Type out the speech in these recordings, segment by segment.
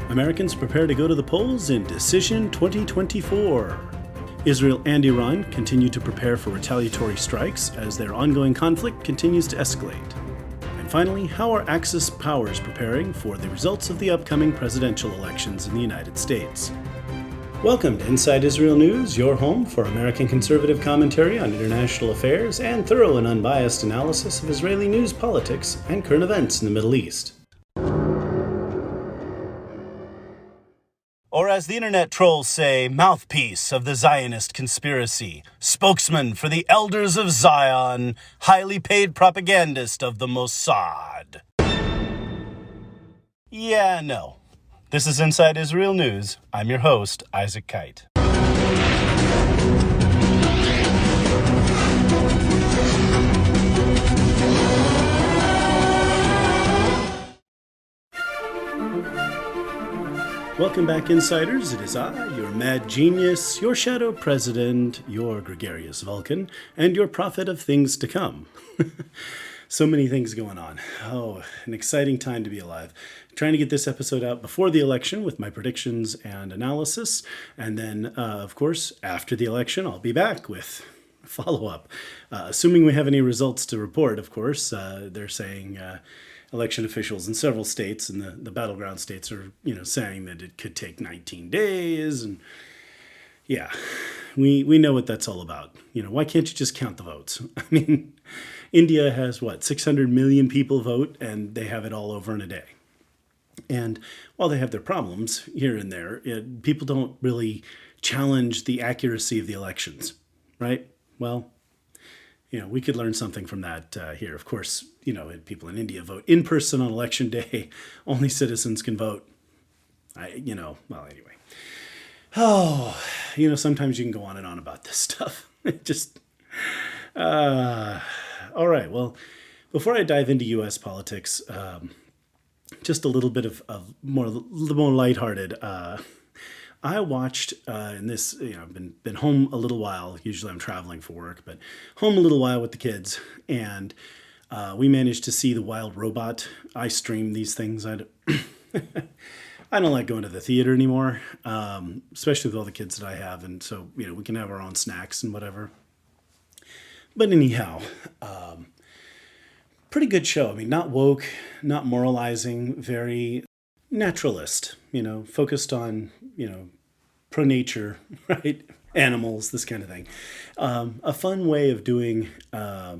Americans prepare to go to the polls in Decision 2024. Israel and Iran continue to prepare for retaliatory strikes as their ongoing conflict continues to escalate. And finally, how are Axis powers preparing for the results of the upcoming presidential elections in the United States? Welcome to Inside Israel News, your home for American conservative commentary on international affairs and thorough and unbiased analysis of Israeli news, politics, and current events in the Middle East. Or as the internet trolls say, mouthpiece of the Zionist conspiracy, spokesman for the elders of Zion, highly paid propagandist of the Mossad. Yeah, no. This is Inside Israel News. I'm your host, Mensch-Kight. Welcome back, Insiders. It is I, your mad genius, your shadow president, your gregarious Vulcan, and your prophet of things to come. So many things going on. Oh, an exciting time to be alive. Trying to get this episode out before the election with my predictions and analysis. And then, of course, after the election, I'll be back with follow-up. Assuming we have any results to report, of course. They're saying election officials in several states, and the battleground states are, saying that it could take 19 days. And yeah, we know what that's all about. Why can't you just count the votes? I mean, India has, 600 million people vote, and they have it all over in a day. And while they have their problems here and there, people don't really challenge the accuracy of the elections, right? Well, we could learn something from that here. Of course, people in India vote in person on election day. Only citizens can vote. Anyway. Oh, sometimes you can go on and on about this stuff. All right, well, before I dive into U.S. politics, just a little bit of more lighthearted. I watched in this. I've been home a little while. Usually I'm traveling for work, but home a little while with the kids, and we managed to see The Wild Robot. I stream these things. I don't like going to the theater anymore, especially with all the kids that I have, and so we can have our own snacks and whatever. But anyhow, pretty good show. I mean, not woke, not moralizing, very naturalist, focused on, pro-nature, right? Animals, this kind of thing. A fun way of doing a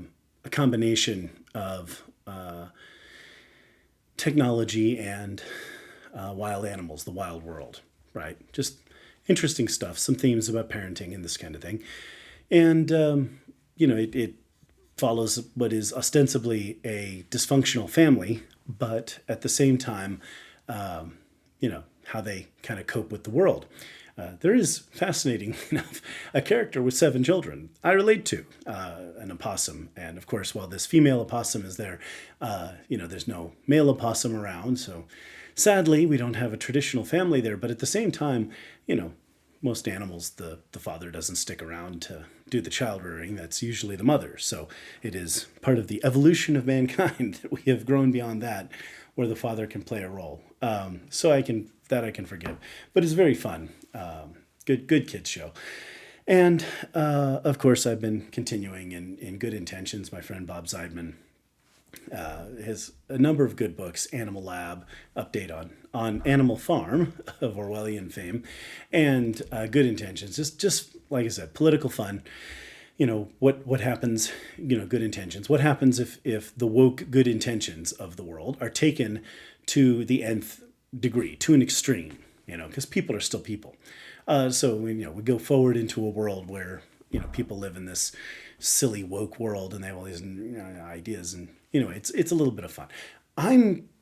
combination of technology and wild animals, the wild world, right? Just interesting stuff, some themes about parenting and this kind of thing. And, it follows what is ostensibly a dysfunctional family, but at the same time, how they kind of cope with the world. There is, fascinating enough, a character with 7 children I relate to, an opossum. And of course, while this female opossum is there, there's no male opossum around. So sadly, we don't have a traditional family there. But at the same time, most animals, the father doesn't stick around to do the child rearing. That's usually the mother. So it is part of the evolution of mankind that we have grown beyond that, where the father can play a role. So I can forgive. But it's very fun. Good kids show. And of course, I've been continuing in good intentions. My friend Bob Zeidman has a number of good books. Animal Lab, update on Animal Farm of Orwellian fame, and Good Intentions. Just like I said, political fun. What happens, good intentions. What happens if the woke good intentions of the world are taken to the nth degree, to an extreme, because people are still people. So we go forward into a world where, people live in this silly woke world and they have all these ideas, and, it's a little bit of fun.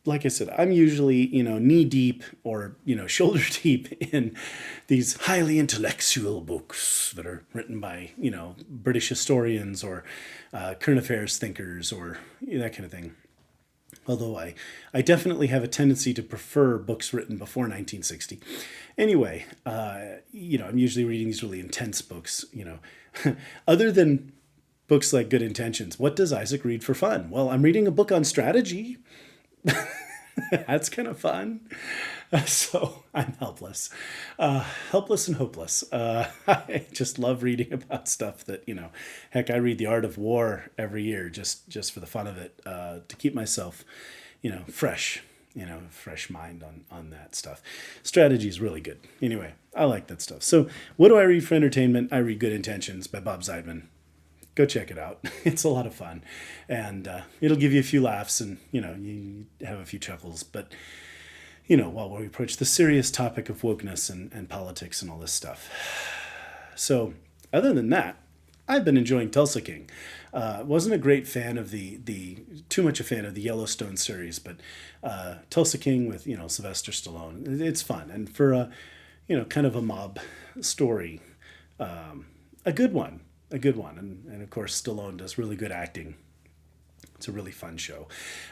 Like I said, I'm usually, knee deep or, shoulder deep in these highly intellectual books that are written by, British historians or current affairs thinkers or that kind of thing. Although I definitely have a tendency to prefer books written before 1960. Anyway, I'm usually reading these really intense books, Other than books like Good Intentions, what does Isaac read for fun? Well, I'm reading a book on strategy. That's kind of fun. So I'm helpless, helpless and hopeless. I just love reading about stuff that, heck, I read The Art of War every year just for the fun of it, to keep myself, fresh, fresh mind on that stuff. Strategy is really good. Anyway, I like that stuff. So what do I read for entertainment? I read Good Intentions by Bob Zeidman. Go check it out. It's a lot of fun, and it'll give you a few laughs, and you have a few chuckles. But while we approach the serious topic of wokeness and politics and all this stuff. So other than that, I've been enjoying Tulsa King. Wasn't a great fan of too much a fan of the Yellowstone series, but Tulsa King with Sylvester Stallone, it's fun, and for kind of a mob story, a good one. And of course, Stallone does really good acting. It's a really fun show.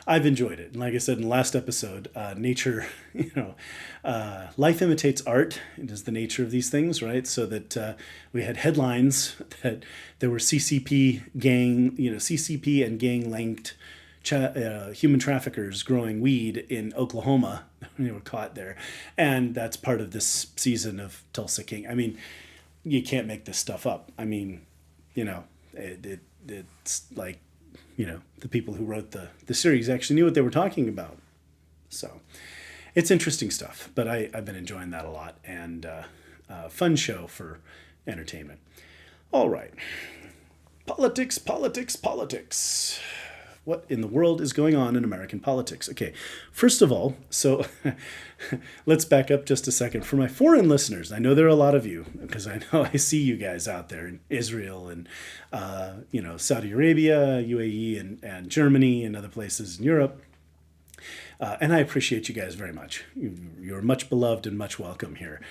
I've enjoyed it. And like I said in the last episode, nature, life imitates art. It is the nature of these things, right? So that we had headlines that there were CCP and gang-linked human traffickers growing weed in Oklahoma. They were caught there. And that's part of this season of Tulsa King. I mean, you can't make this stuff up. I mean, it's like, the people who wrote the series actually knew what they were talking about. So it's interesting stuff, but I've been enjoying that a lot, and fun show for entertainment. All right. Politics. What in the world is going on in American politics? Okay, first of all, so let's back up just a second. For my foreign listeners, I know there are a lot of you, because I know I see you guys out there in Israel and, Saudi Arabia, UAE, and Germany, and other places in Europe. And I appreciate you guys very much. You're much beloved and much welcome here.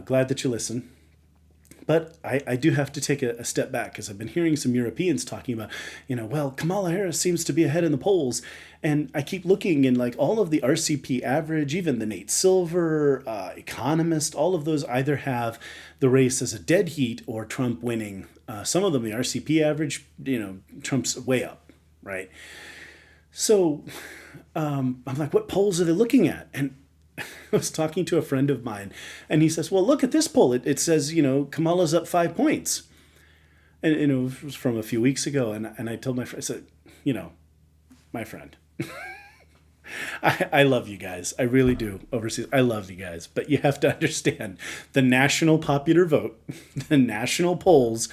Glad that you listen. But I do have to take a step back, because I've been hearing some Europeans talking about, well, Kamala Harris seems to be ahead in the polls. And I keep looking, and like all of the RCP average, even the Nate Silver, Economist, all of those either have the race as a dead heat or Trump winning. Some of them, the RCP average, Trump's way up, right? So I'm like, what polls are they looking at? And I was talking to a friend of mine, and he says, well, look at this poll. It says, Kamala's up 5 points. And it was from a few weeks ago. And I told my friend, I said, my friend, I love you guys. I really do. Overseas, I love you guys. But you have to understand, the national popular vote, the national polls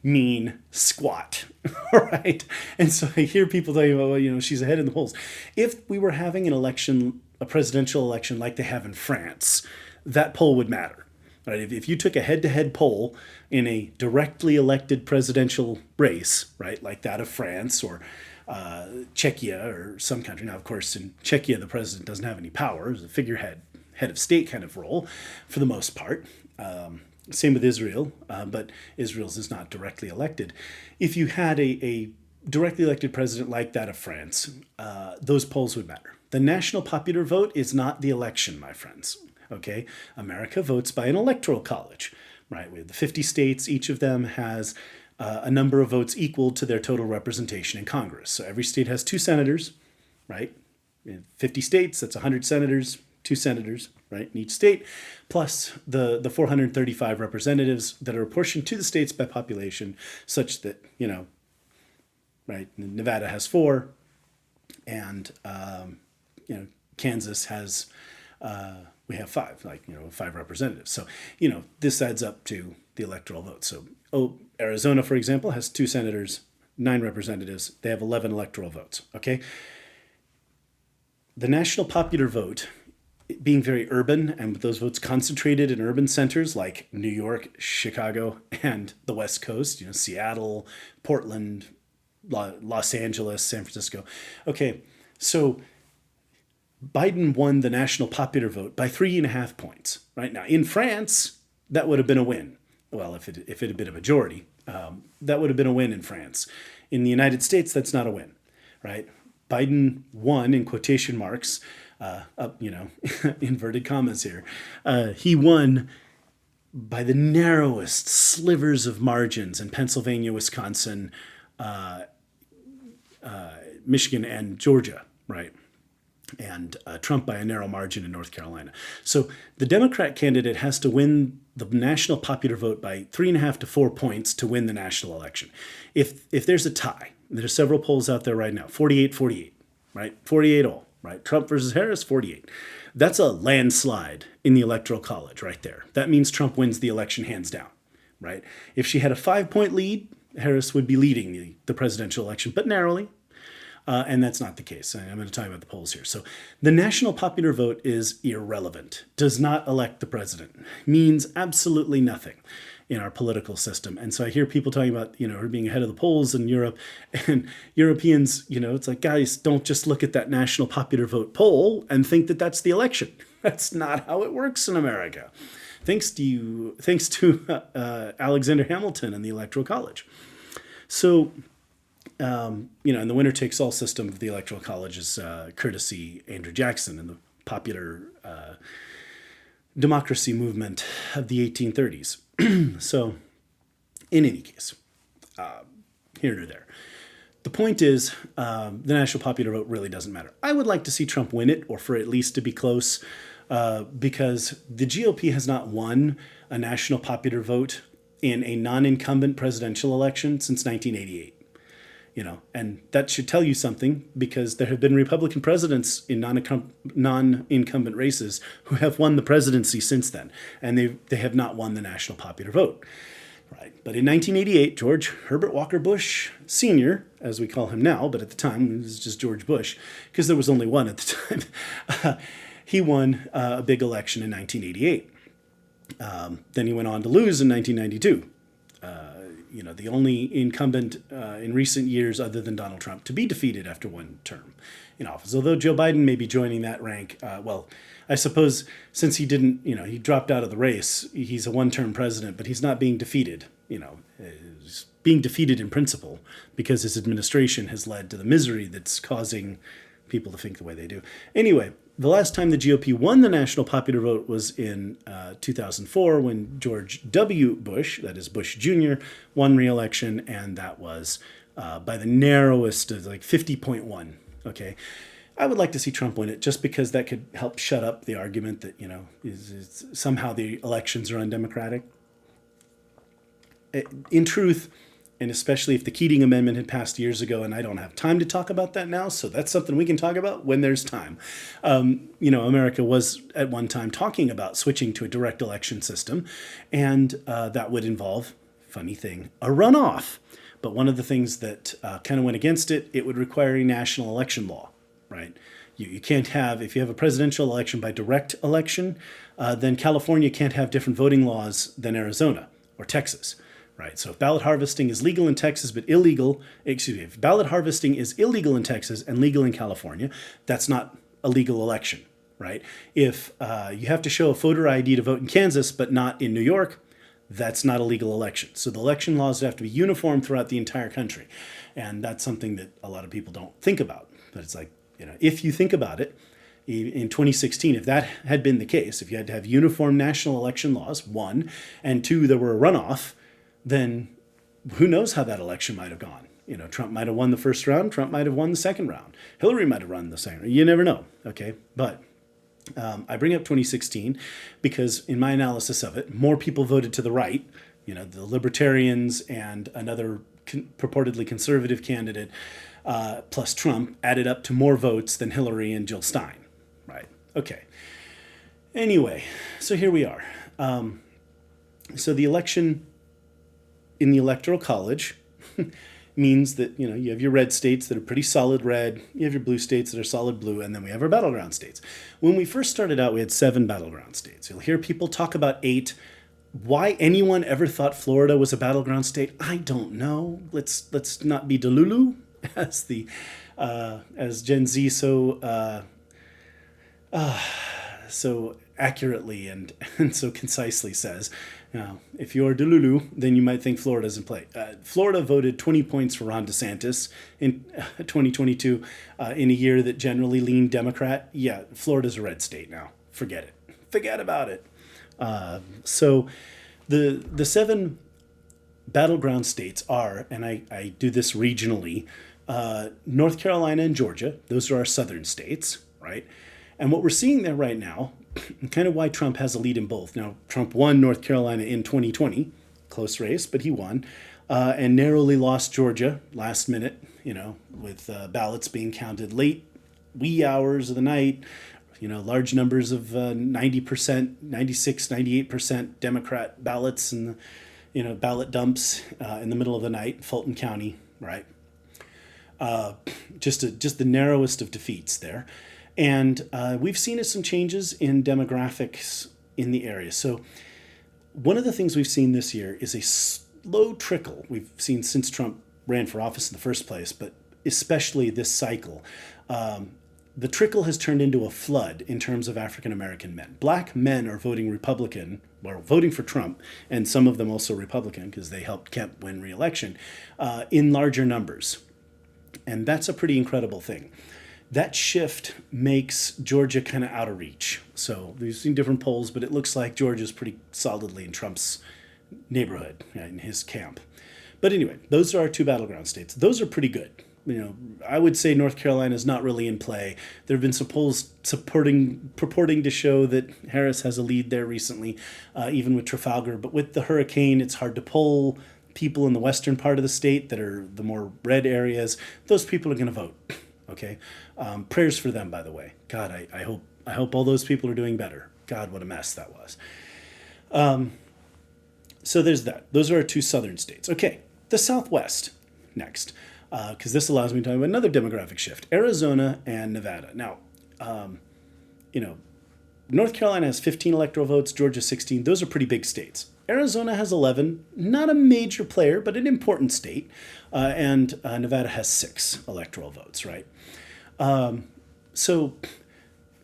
mean squat. All right. And so I hear people talking about, well, she's ahead in the polls. If we were having a presidential election like they have in France, that poll would matter. Right? If you took a head-to-head poll in a directly elected presidential race, right, like that of France or Czechia or some country. Now, of course, in Czechia, the president doesn't have any power. It's a figurehead, head of state kind of role for the most part. Same with Israel, but Israel's is not directly elected. If you had a directly elected president like that of France, those polls would matter. The national popular vote is not the election, my friends. Okay, America votes by an electoral college, right? We have the 50 states. Each of them has a number of votes equal to their total representation in Congress. So every state has 2 senators, right? In 50 states, that's 100 senators, 2 senators, right, in each state, plus the 435 representatives that are apportioned to the states by population, such that, right, Nevada has 4, and Kansas has, we have 5, 5 representatives. So, this adds up to the electoral vote. So, Arizona, for example, has 2 senators, 9 representatives. They have 11 electoral votes, okay? The national popular vote, being very urban, and with those votes concentrated in urban centers like New York, Chicago, and the West Coast, Seattle, Portland, Los Angeles, San Francisco. Okay, so Biden won the national popular vote by 3.5 points. Right now, in France, that would have been a win. Well, if it had been a majority, that would have been a win in France. In the United States, that's not a win, right? Biden won, in quotation marks, inverted commas here. He won by the narrowest slivers of margins in Pennsylvania, Wisconsin, Michigan, and Georgia, right? and Trump by a narrow margin in North Carolina. So the Democrat candidate has to win the national popular vote by 3.5 to 4 points to win the national election. If there's a tie, there's several polls out there right now, 48-48, right? 48 all, right? Trump versus Harris, 48. That's a landslide in the Electoral College right there. That means Trump wins the election hands down, right? If she had a 5-point lead, Harris would be leading the presidential election, but narrowly. And that's not the case. I'm going to talk about the polls here. So the national popular vote is irrelevant, does not elect the president, means absolutely nothing in our political system. And so I hear people talking about, her being ahead of the polls in Europe, and Europeans, it's like, guys, don't just look at that national popular vote poll and think that that's the election. That's not how it works in America. Thanks to Alexander Hamilton and the Electoral College. So, and the winner takes all system of the Electoral College is courtesy Andrew Jackson and the popular democracy movement of the 1830s. So, in any case, here nor there. The point is, the national popular vote really doesn't matter. I would like to see Trump win it, or for at least to be close, because the GOP has not won a national popular vote in a non-incumbent presidential election since 1988. And that should tell you something, because there have been Republican presidents in non-incumbent races who have won the presidency since then, and they have not won the national popular vote. Right. But in 1988, George Herbert Walker Bush Sr., as we call him now, but at the time it was just George Bush, because there was only one at the time, he won a big election in 1988. Then he went on to lose in 1992. The only incumbent in recent years other than Donald Trump to be defeated after one term in office. Although Joe Biden may be joining that rank. I suppose since he didn't, he dropped out of the race, he's a one-term president, but he's not being defeated. He's being defeated in principle because his administration has led to the misery that's causing people to think the way they do. Anyway, the last time the GOP won the national popular vote was in 2004 when George W. Bush, that is Bush Jr., won re-election, and that was by the narrowest of like 50.1. Okay, I would like to see Trump win it just because that could help shut up the argument that is somehow the elections are undemocratic. In truth, and especially if the Keating Amendment had passed years ago, and I don't have time to talk about that now, so that's something we can talk about when there's time. America was at one time talking about switching to a direct election system, and that would involve, funny thing, a runoff. But one of the things that kind of went against it, it would require a national election law, right? You can't have, if you have a presidential election by direct election, then California can't have different voting laws than Arizona or Texas. Right. So if ballot harvesting is legal in Texas but illegal, if ballot harvesting is illegal in Texas and legal in California, that's not a legal election, right? If you have to show a voter ID to vote in Kansas but not in New York, that's not a legal election. So the election laws have to be uniform throughout the entire country. And that's something that a lot of people don't think about. But it's like, if you think about it, in 2016, if that had been the case, if you had to have uniform national election laws, one, and two, there were a runoff, then who knows how that election might have gone. Trump might have won the first round. Trump might have won the second round. Hillary might have won the second round. You never know, okay? But I bring up 2016 because in my analysis of it, more people voted to the right, the libertarians and another purportedly conservative candidate, plus Trump, added up to more votes than Hillary and Jill Stein, right? Okay. Anyway, so here we are. So the election in the Electoral College means that, you have your red states that are pretty solid red, you have your blue states that are solid blue, and then we have our battleground states. When we first started out, we had 7 battleground states. You'll hear people talk about 8. Why anyone ever thought Florida was a battleground state, I don't know. Let's not be delulu, as Gen Z so accurately and so concisely says. If you're Delulu, then you might think Florida's in play. Florida voted 20 points for Ron DeSantis in 2022 in a year that generally leaned Democrat. Yeah, Florida's a red state now. Forget it. Forget about it. So the 7 battleground states are, and I do this regionally, North Carolina and Georgia. Those are our southern states. right? And what we're seeing there right now, and kind of why Trump has a lead in both. Now, Trump won North Carolina in 2020, close race, but he won, and narrowly lost Georgia last minute, with ballots being counted late, wee hours of the night, large numbers of 90%, 96, 98% Democrat ballots and, ballot dumps in the middle of the night, Fulton County, right? Just the narrowest of defeats there. And we've seen some changes in demographics in the area. So one of the things we've seen this year is a slow trickle. We've seen since Trump ran for office in the first place, but especially this cycle. The trickle has turned into a flood in terms of African-American men. Black men are voting Republican, or voting for Trump, and some of them also Republican because they helped Kemp win re-election, in larger numbers. And that's a pretty incredible thing. That shift makes Georgia kind of out of reach. So we've seen different polls, but it looks like Georgia's pretty solidly in Trump's neighborhood, in his camp. But anyway, those are our two battleground states. Those are pretty good. I would say North Carolina is not really in play. There have been some polls purporting to show that Harris has a lead there recently, even with Trafalgar. But with the hurricane, it's hard to poll people in the western part of the state that are the more red areas. Those people are going to vote. Okay, prayers for them, by the way. God, I hope all those people are doing better. God, what a mess that was. So there's that. Those are our two southern states. Okay, the Southwest next, because this allows me to talk about another demographic shift: Arizona and Nevada. Now, North Carolina has 15 electoral votes, Georgia 16. Those are pretty big states. Arizona has 11, not a major player, but an important state. And Nevada has 6 electoral votes, right? So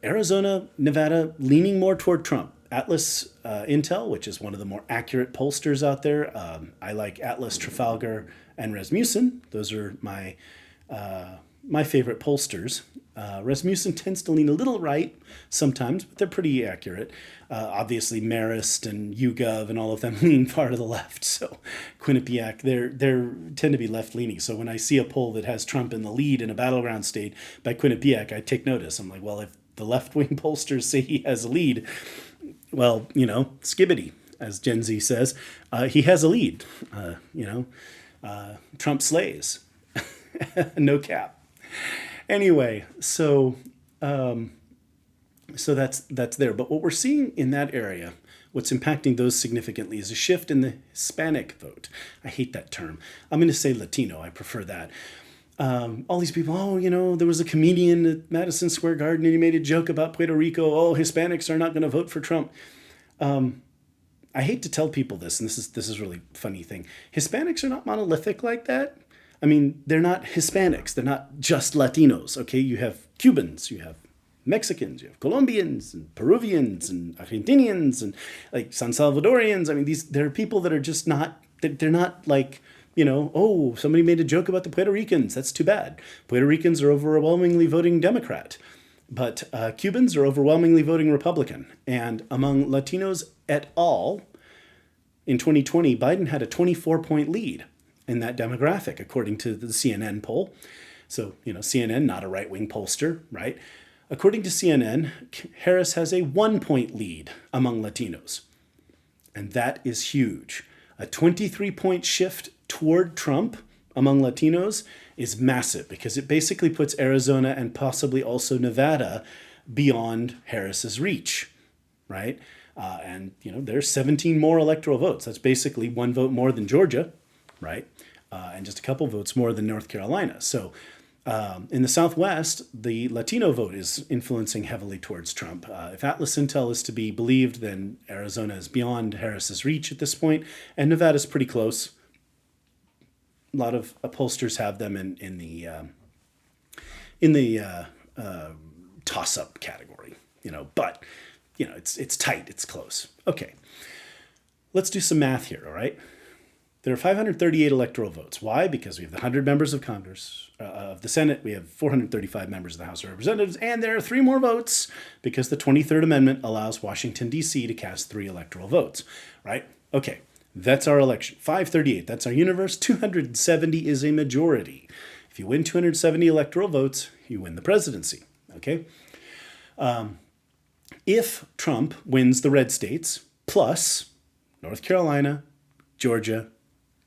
Arizona, Nevada, leaning more toward Trump. Atlas Intel, which is one of the more accurate pollsters out there. I like Atlas, Trafalgar, and Rasmussen. Those are my favorite pollsters. Rasmussen tends to lean a little right sometimes, but they're pretty accurate. Obviously, Marist and YouGov and all of them lean far to the left. So Quinnipiac, they tend to be left-leaning. So when I see a poll that has Trump in the lead in a battleground state by Quinnipiac, I take notice. I'm like, well, if the left-wing pollsters say he has a lead, well, skibbity, as Gen Z says, he has a lead. Trump slays. No cap. Anyway, so that's there. But what we're seeing in that area, what's impacting those significantly, is a shift in the Hispanic vote. I hate that term. I'm going to say Latino. I prefer that. All these people, there was a comedian at Madison Square Garden and he made a joke about Puerto Rico. Oh, Hispanics are not going to vote for Trump. I hate to tell people this, and this is really funny thing. Hispanics are not monolithic like that. I mean, they're not Hispanics. They're not just Latinos, okay? You have Cubans, you have Mexicans, you have Colombians and Peruvians and Argentinians and like San Salvadorians. I mean, there are people that are just not, they're not like, oh, somebody made a joke about the Puerto Ricans. That's too bad. Puerto Ricans are overwhelmingly voting Democrat, but Cubans are overwhelmingly voting Republican. And among Latinos et al., in 2020, Biden had a 24-point lead in that demographic, according to the CNN poll. So, CNN, not a right-wing pollster, right? According to CNN, Harris has a 1-point lead among Latinos. And that is huge. A 23-point shift toward Trump among Latinos is massive because it basically puts Arizona and possibly also Nevada beyond Harris's reach, right? And there's 17 more electoral votes. That's basically 1 vote more than Georgia, right? And just a couple votes more than North Carolina. So in the Southwest, the Latino vote is influencing heavily towards Trump. If Atlas Intel is to be believed, then Arizona is beyond Harris's reach at this point, and Nevada's pretty close. A lot of pollsters have them in the toss-up category, but it's tight, it's close. Okay, let's do some math here. All right. There are 538 electoral votes. Why? Because we have the 100 members of Congress, of the Senate. We have 435 members of the House of Representatives. And there are 3 more votes because the 23rd Amendment allows Washington, D.C. to cast 3 electoral votes, right? Okay, that's our election. 538, that's our universe. 270 is a majority. If you win 270 electoral votes, you win the presidency, okay? If Trump wins the red states, plus North Carolina, Georgia,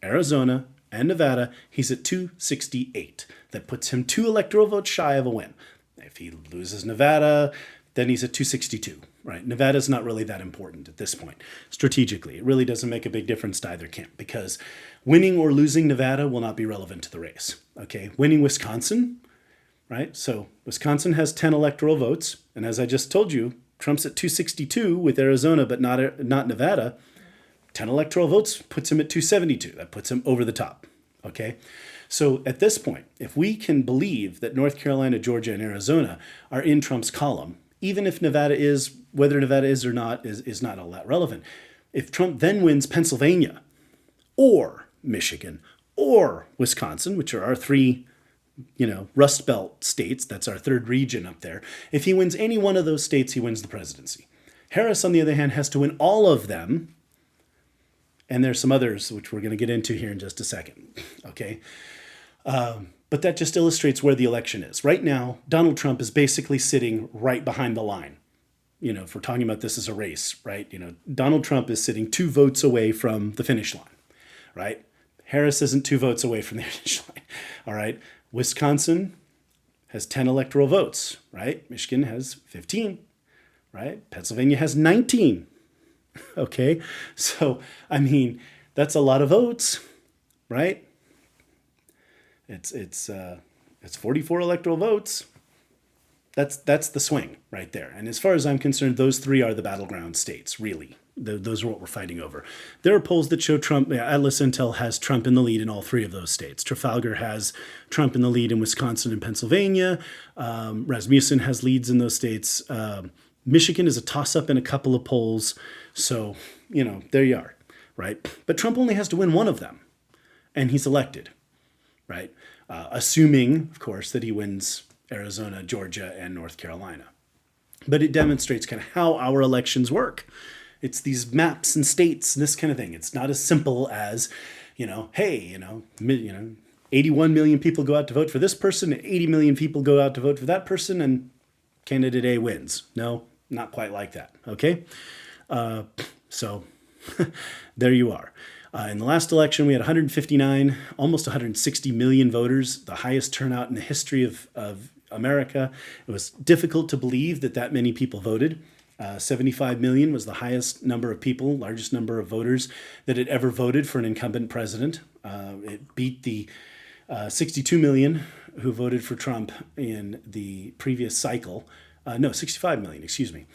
Arizona, and Nevada, he's at 268. That puts him 2 electoral votes shy of a win. If he loses Nevada, then he's at 262, right? Nevada's not really that important at this point. Strategically, it really doesn't make a big difference to either camp because winning or losing Nevada will not be relevant to the race, okay? Winning Wisconsin, right? So Wisconsin has 10 electoral votes, and as I just told you, Trump's at 262 with Arizona, but not Nevada. 10 electoral votes puts him at 272. That puts him over the top, okay? So at this point, if we can believe that North Carolina, Georgia, and Arizona are in Trump's column, even if Nevada is, whether Nevada is or not, is not all that relevant. If Trump then wins Pennsylvania or Michigan or Wisconsin, which are our 3, Rust Belt states, that's our 3rd region up there. If he wins any one of those states, he wins the presidency. Harris, on the other hand, has to win all of them. And there's some others, which we're going to get into here in just a second, okay? But that just illustrates where the election is. Right now, Donald Trump is basically sitting right behind the line. If we're talking about this as a race, right? Donald Trump is sitting 2 votes away from the finish line, right? Harris isn't 2 votes away from the finish line, all right? Wisconsin has 10 electoral votes, right? Michigan has 15, right? Pennsylvania has 19. Okay, so I mean that's a lot of votes, right? It's 44 electoral votes. That's the swing right there. And as far as I'm concerned, those 3 are the battleground states. Really, those are what we're fighting over. There are polls that show Trump. Atlas Intel has Trump in the lead in all 3 of those states. Trafalgar has Trump in the lead in Wisconsin and Pennsylvania. Rasmussen has leads in those states. Michigan is a toss-up in a couple of polls. So, there you are, right? But Trump only has to win one of them, and he's elected, right? Assuming, of course, that he wins Arizona, Georgia, and North Carolina. But it demonstrates kind of how our elections work. It's these maps and states and this kind of thing. It's not as simple as, hey, 81 million people go out to vote for this person, and 80 million people go out to vote for that person, and candidate A wins. No, not quite like that, okay? So there you are. In the last election, we had 159, almost 160 million voters, the highest turnout in the history of America. It was difficult to believe that many people voted. 75 million was the highest number of people, largest number of voters that had ever voted for an incumbent president. It beat the 62 million who voted for Trump in the previous cycle. 65 million, excuse me.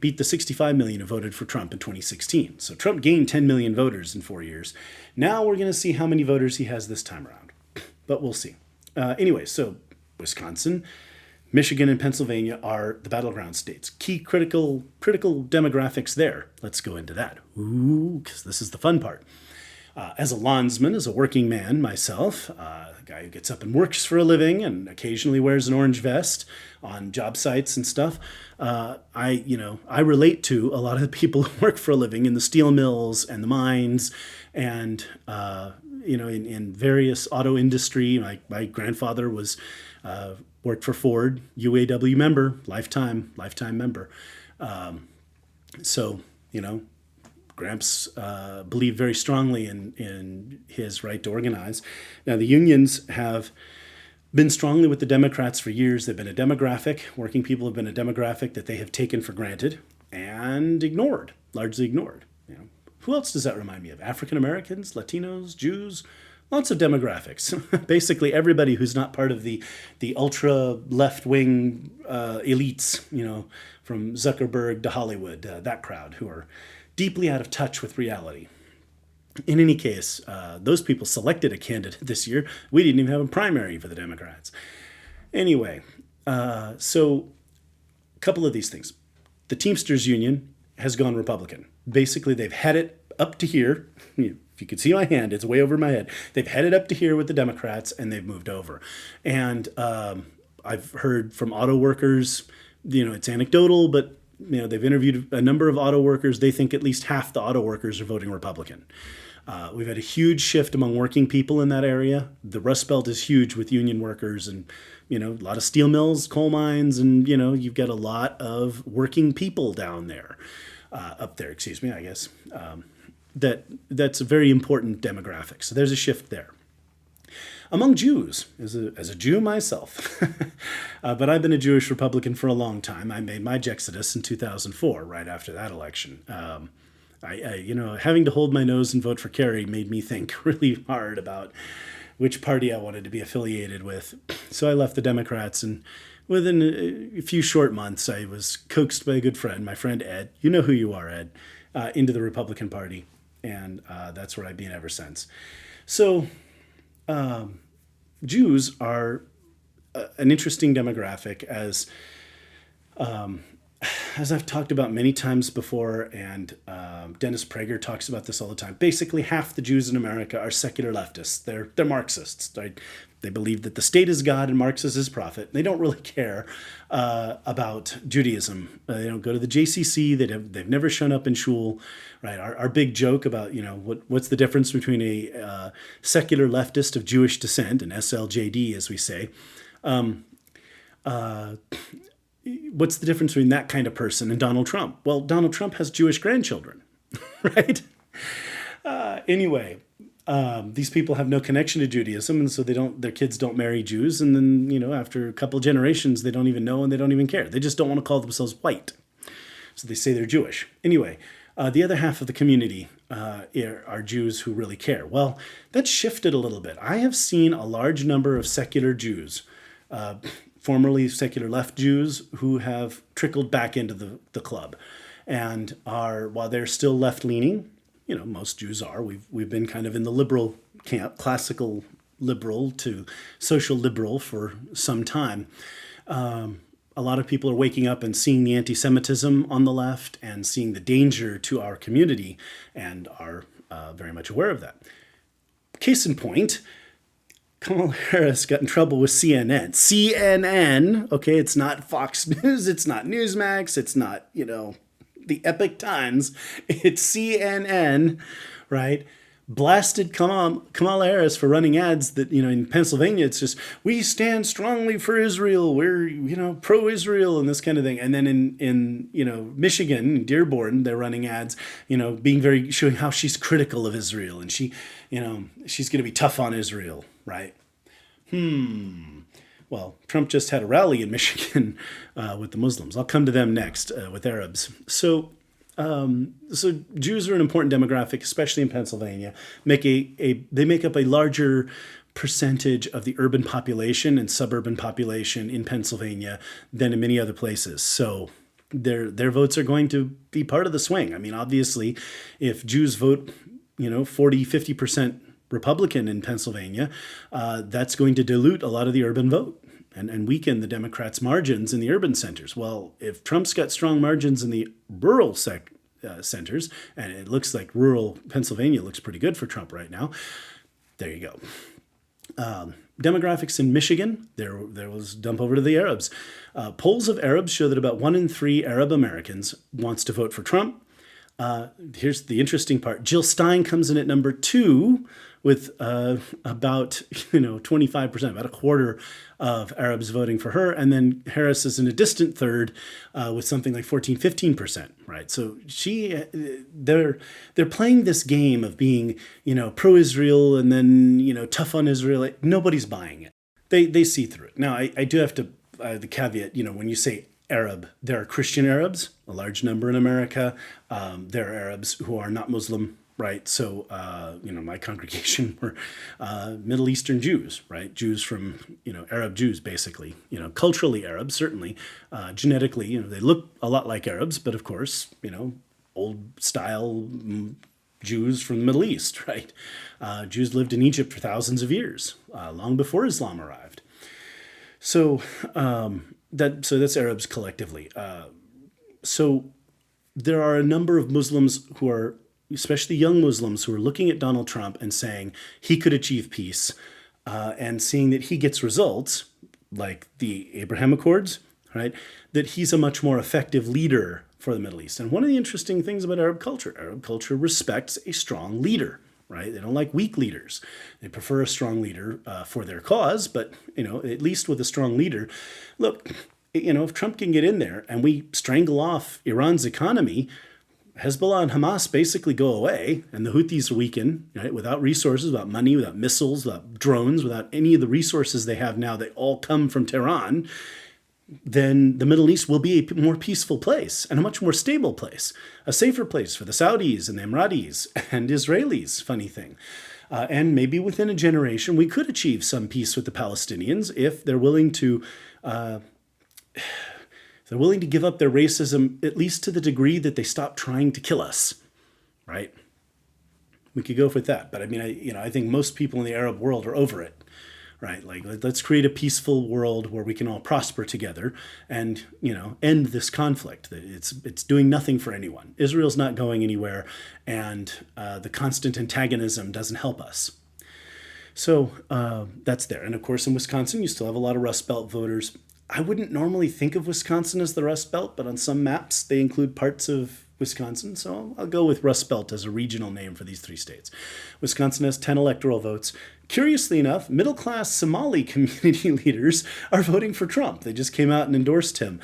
Beat the 65 million who voted for Trump in 2016. So Trump gained 10 million voters in 4 years. Now we're going to see how many voters he has this time around. But we'll see. Anyway, so Wisconsin, Michigan, and Pennsylvania are the battleground states. Key critical demographics there. Let's go into that. Ooh, because this is the fun part. As a landsman, as a working man myself, a guy who gets up and works for a living and occasionally wears an orange vest on job sites and stuff, I relate to a lot of the people who work for a living in the steel mills and the mines and, in various auto industry. My grandfather worked for Ford, UAW member, lifetime member. Gramps believed very strongly in his right to organize. Now, the unions have been strongly with the Democrats for years. They've been a demographic. Working people have been a demographic that they have taken for granted and ignored, largely ignored. Who else does that remind me of? African Americans, Latinos, Jews, lots of demographics. Basically, everybody who's not part of the ultra left-wing elites, from Zuckerberg to Hollywood, that crowd who are deeply out of touch with reality. In any case, those people selected a candidate this year. We didn't even have a primary for the Democrats. Anyway, so a couple of these things. The Teamsters Union has gone Republican. Basically, they've had it up to here. If you could see my hand, it's way over my head. They've had it up to here with the Democrats, and they've moved over. And I've heard from auto workers, it's anecdotal, but they've interviewed a number of auto workers. They think at least half the auto workers are voting Republican. We've had a huge shift among working people in that area. The Rust Belt is huge with union workers and, a lot of steel mills, coal mines, and, you've got a lot of working people down there, up there, excuse me, I guess. That's a very important demographic. So there's a shift there. Among Jews, as a Jew myself, but I've been a Jewish Republican for a long time. I made my exodus in 2004, right after that election. Having to hold my nose and vote for Kerry made me think really hard about which party I wanted to be affiliated with. So I left the Democrats, and within a few short months, I was coaxed by a good friend, my friend Ed. You know who you are, Ed, into the Republican Party, and that's where I've been ever since. So Jews are an interesting demographic, as I've talked about many times before, and Dennis Prager talks about this all the time. Basically, half the Jews in America are secular leftists. They're Marxists. Right? They believe that the state is God and Marx is his prophet. They don't really care about Judaism. They don't go to the JCC. They've never shown up in shul. Right? Our big joke about what's the difference between a secular leftist of Jewish descent, an SLJD as we say. What's the difference between that kind of person and Donald Trump? Well, Donald Trump has Jewish grandchildren, right? Anyway, these people have no connection to Judaism, and so their kids don't marry Jews, and then after a couple of generations, they don't even know and they don't even care. They just don't want to call themselves white, so they say they're Jewish. Anyway, the other half of the community are Jews who really care. Well, that's shifted a little bit. I have seen a large number of secular Jews, formerly secular left Jews, who have trickled back into the club, and while they're still left-leaning, most Jews are. We've been kind of in the liberal camp, classical liberal to social liberal for some time. A lot of people are waking up and seeing the anti-Semitism on the left and seeing the danger to our community, and are very much aware of that. Case in point, Kamala Harris got in trouble with CNN. CNN, okay, it's not Fox News, it's not Newsmax, it's not, the Epic Times. It's CNN, right? Blasted Kamala Harris for running ads that, in Pennsylvania, it's just, we stand strongly for Israel, we're, pro-Israel and this kind of thing. And then in Michigan, Dearborn, they're running ads, showing how she's critical of Israel, and she's going to be tough on Israel, right? Well, Trump just had a rally in Michigan with the Muslims. I'll come to them next with Arabs. So Jews are an important demographic, especially in Pennsylvania. They make up a larger percentage of the urban population and suburban population in Pennsylvania than in many other places. So their votes are going to be part of the swing. I mean, obviously, if Jews vote, 40, 50% Republican in Pennsylvania, that's going to dilute a lot of the urban vote and weaken the Democrats' margins in the urban centers. Well, if Trump's got strong margins in the rural centers, and it looks like rural Pennsylvania looks pretty good for Trump right now, there you go. Demographics in Michigan, there was dump over to the Arabs. Polls of Arabs show that about 1 in 3 Arab Americans wants to vote for Trump. Here's the interesting part. Jill Stein comes in at number 2 with about 25%, about a quarter of Arabs voting for her, and then Harris is in a distant third with something like 14-15%. Right, so they're playing this game of being pro-Israel and then tough on Israel. Nobody's buying it. They see through it. Now I do have to the caveat. When you say Arab, there are Christian Arabs, a large number in America. There are Arabs who are not Muslim, right? So, my congregation were Middle Eastern Jews, right? Jews from, Arab Jews, basically. Culturally Arab, certainly. Genetically, they look a lot like Arabs, but of course, old style Jews from the Middle East, right? Jews lived in Egypt for thousands of years, long before Islam arrived. So, that's Arabs collectively. So there are a number of Muslims who are, especially young Muslims, who are looking at Donald Trump and saying he could achieve peace, and seeing that he gets results like the Abraham Accords, right? That he's a much more effective leader for the Middle East. And one of the interesting things about Arab culture respects a strong leader, right? They don't like weak leaders. They prefer a strong leader for their cause, but, at least with a strong leader, look, if Trump can get in there and we strangle off Iran's economy, Hezbollah and Hamas basically go away and the Houthis weaken, right? Without resources, without money, without missiles, without drones, without any of the resources they have now that all come from Tehran, then the Middle East will be a more peaceful place and a much more stable place, a safer place for the Saudis and the Emiratis and Israelis, funny thing. And maybe within a generation, we could achieve some peace with the Palestinians if they're willing to give up their racism, at least to the degree that they stop trying to kill us, right? We could go with that. But I think most people in the Arab world are over it, right? Like, let's create a peaceful world where we can all prosper together and, end this conflict. It's doing nothing for anyone. Israel's not going anywhere, and the constant antagonism doesn't help us. So that's there. And of course, in Wisconsin, you still have a lot of Rust Belt voters. I wouldn't normally think of Wisconsin as the Rust Belt, but on some maps, they include parts of Wisconsin. So I'll go with Rust Belt as a regional name for these three states. Wisconsin has 10 electoral votes. Curiously enough, middle-class Somali community leaders are voting for Trump. They just came out and endorsed him.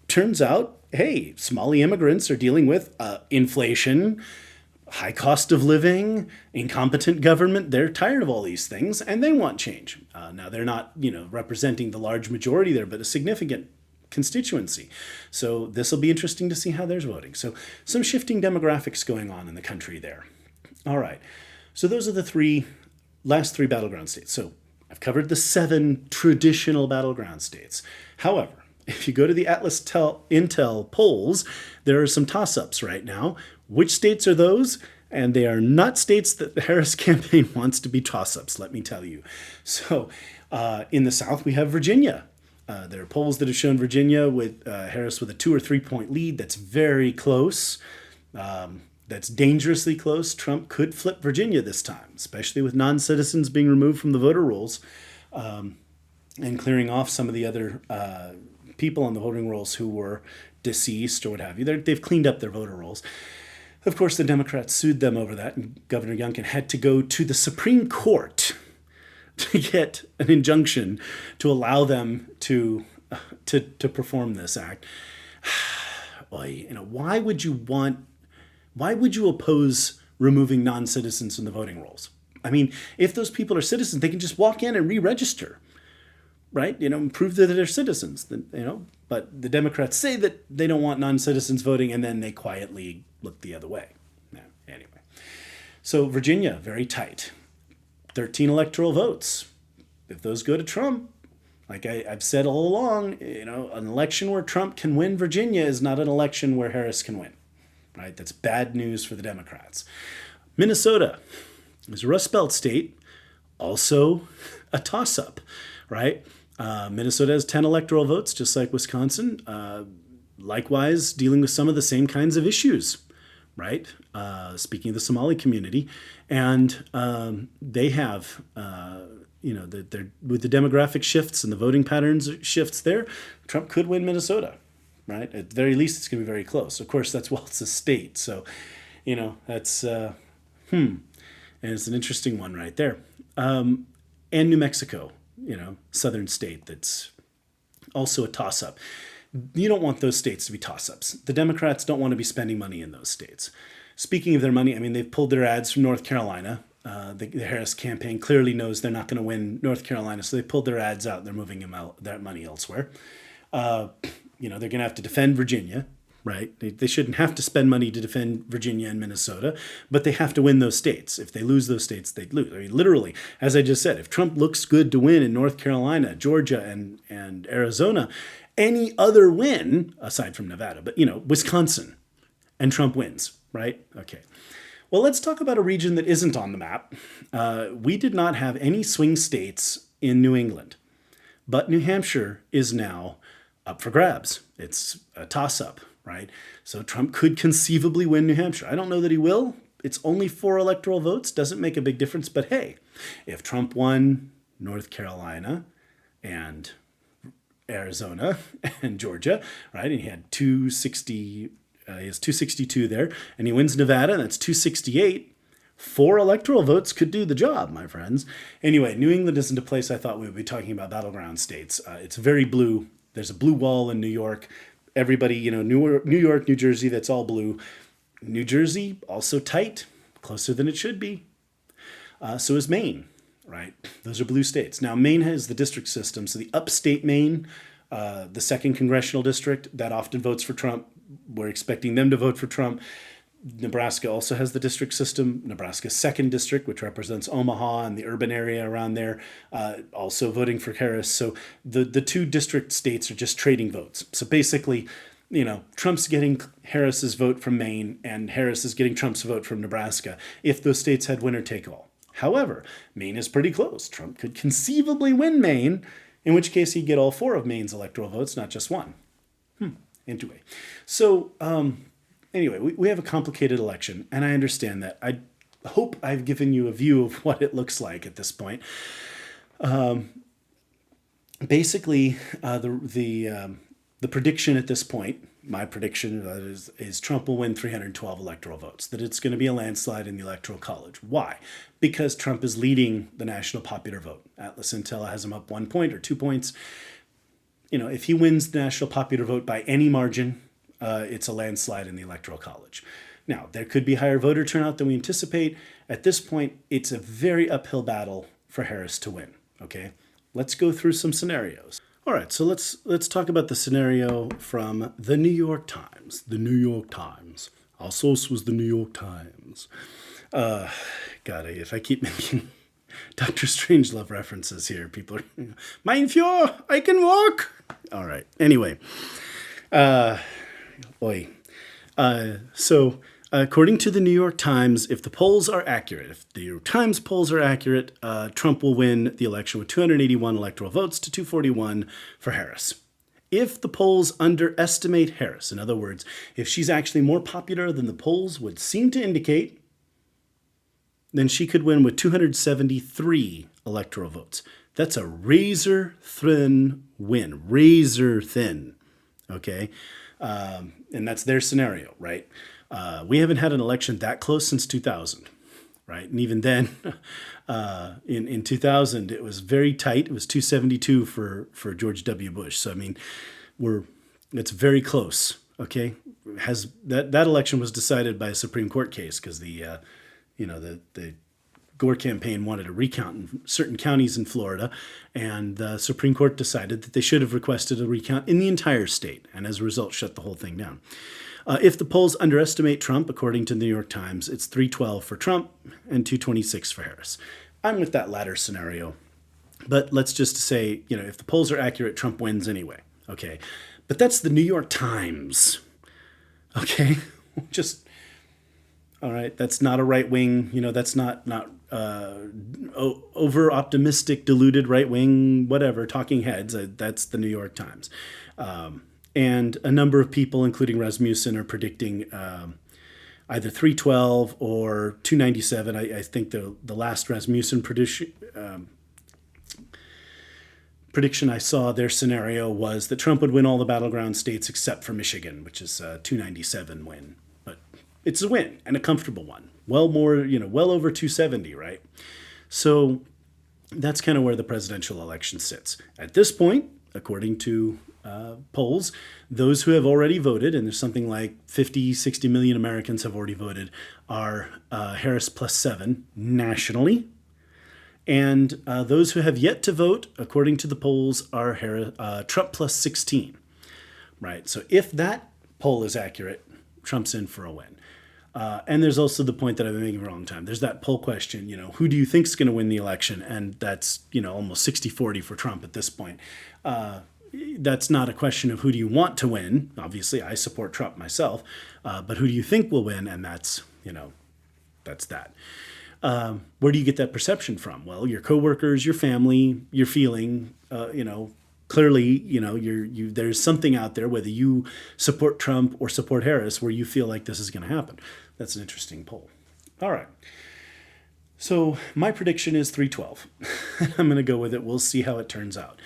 Turns out, hey, Somali immigrants are dealing with inflation, high cost of living, incompetent government. They're tired of all these things and they want change. Now, they're not, representing the large majority there, but a significant constituency. So this will be interesting to see how they're voting. So some shifting demographics going on in the country there. All right. So those are the last three battleground states. So I've covered the 7 traditional battleground states. However, if you go to the Atlas Intel polls, there are some toss-ups right now. Which states are those? And they are not states that the Harris campaign wants to be toss-ups, let me tell you. So in the South, we have Virginia. There are polls that have shown Virginia with Harris with a 2 or 3 point lead. That's very close. That's dangerously close. Trump could flip Virginia this time, especially with non-citizens being removed from the voter rolls and clearing off some of the other people on the voting rolls who were deceased or what have you. They've cleaned up their voter rolls. Of course, the Democrats sued them over that, and Governor Youngkin had to go to the Supreme Court to get an injunction to allow them to perform this act. Boy, why would you oppose removing non-citizens from the voting rolls? I mean, if those people are citizens, they can just walk in and re-register, right? Prove that they're citizens, but the Democrats say that they don't want non-citizens voting, and then they quietly look the other way. Anyway, so Virginia, very tight. 13 electoral votes. If those go to Trump, like I've said all along, an election where Trump can win Virginia is not an election where Harris can win, right? That's bad news for the Democrats. Minnesota is a Rust Belt state, also a toss-up, right? Minnesota has 10 electoral votes, just like Wisconsin. Likewise, dealing with some of the same kinds of issues, right? Speaking of the Somali community. And they have, they're, with the demographic shifts and the voting patterns shifts there, Trump could win Minnesota, right? At the very least, it's going to be very close. Of course, it's a state. So, that's, and it's an interesting one right there. And New Mexico, southern state that's also a toss-up. You don't want those states to be toss-ups. The Democrats don't want to be spending money in those states. Speaking of their money, they've pulled their ads from North Carolina. The Harris campaign clearly knows they're not going to win North Carolina, so they pulled their ads out. They're moving that money elsewhere. They're going to have to defend Virginia, right? They shouldn't have to spend money to defend Virginia and Minnesota, but they have to win those states. If they lose those states, they'd lose. Literally, as I just said, if Trump looks good to win in North Carolina, Georgia, and Arizona, any other win, aside from Nevada, but, Wisconsin, and Trump wins, right? Okay. Well, let's talk about a region that isn't on the map. We did not have any swing states in New England, but New Hampshire is now up for grabs. It's a toss-up, right? So Trump could conceivably win New Hampshire. I don't know that he will. It's only 4 electoral votes. Doesn't make a big difference. But hey, if Trump won North Carolina and Arizona and Georgia, right? And he had 260, he has 262 there, and he wins Nevada, and that's 268. 4 electoral votes could do the job, my friends. Anyway, New England isn't a place I thought we would be talking about battleground states. It's very blue. There's a blue wall in New York. Everybody, New York, New Jersey, that's all blue. New Jersey, also tight, closer than it should be. So is Maine, right? Those are blue states. Now, Maine has the district system. So the upstate Maine, the second congressional district, that often votes for Trump. We're expecting them to vote for Trump. Nebraska also has the district system. Nebraska's second district, which represents Omaha and the urban area around there, also voting for Harris. So the 2 district states are just trading votes. So basically, Trump's getting Harris's vote from Maine and Harris is getting Trump's vote from Nebraska if those states had winner take all. However, Maine is pretty close. Trump could conceivably win Maine, in which case he'd get all 4 of Maine's electoral votes, not just 1. Anyway, so anyway, we have a complicated election, and I understand that. I hope I've given you a view of what it looks like at this point. Basically, the prediction at this point, my prediction is Trump will win 312 electoral votes, that it's going to be a landslide in the Electoral College. Why? Because Trump is leading the national popular vote. Atlas Intel has him up 1 point or 2 points. If he wins the national popular vote by any margin, it's a landslide in the Electoral College. Now, there could be higher voter turnout than we anticipate. At this point, it's a very uphill battle for Harris to win. Okay, let's go through some scenarios. All right, so let's talk about the scenario from the New York Times. The New York Times. Our source was the New York Times. If I keep making Dr. Strangelove references here, people are, Mein Führer, I can walk. All right. Anyway, so according to the New York Times, if the polls are accurate, if the New York Times polls are accurate, Trump will win the election with 281 electoral votes to 241 for Harris. If the polls underestimate Harris, in other words, if she's actually more popular than the polls would seem to indicate, then she could win with 273 electoral votes. That's a razor thin win, razor thin, okay? And that's their scenario, right? We haven't had an election that close since 2000, right? And even then, in 2000, it was very tight. It was 272 for George W. Bush. So, I mean, it's very close, okay? That election was decided by a Supreme Court case because the Gore campaign wanted a recount in certain counties in Florida, and the Supreme Court decided that they should have requested a recount in the entire state, and as a result, shut the whole thing down. If the polls underestimate Trump, according to the New York Times, it's 312 for Trump and 226 for Harris. I'm with that latter scenario, but let's just say, if the polls are accurate, Trump wins anyway, okay? But that's the New York Times, okay? All right, that's not a right wing, that's not over optimistic, deluded right wing, whatever, talking heads. That's the New York Times. And a number of people, including Rasmussen, are predicting either 312 or 297. I think the last Rasmussen prediction I saw, their scenario was that Trump would win all the battleground states except for Michigan, which is a 297 win. It's a win, and a comfortable one. Well over 270, right? So that's kind of where the presidential election sits. At this point, according to polls, those who have already voted, and there's something like 50, 60 million Americans have already voted, are Harris +7 nationally. And those who have yet to vote, according to the polls, are Trump +16, right? So if that poll is accurate, Trump's in for a win. And there's also the point that I've been making for a long time. There's that poll question, who do you think is going to win the election? And that's, almost 60-40 for Trump at this point. That's not a question of who do you want to win. Obviously, I support Trump myself. But who do you think will win? And that's, that's that. Where do you get that perception from? Well, your coworkers, your family, your feeling, clearly, there's something out there, whether you support Trump or support Harris, where you feel like this is going to happen. That's an interesting poll. All right. So my prediction is 312. I'm going to go with it. We'll see how it turns out.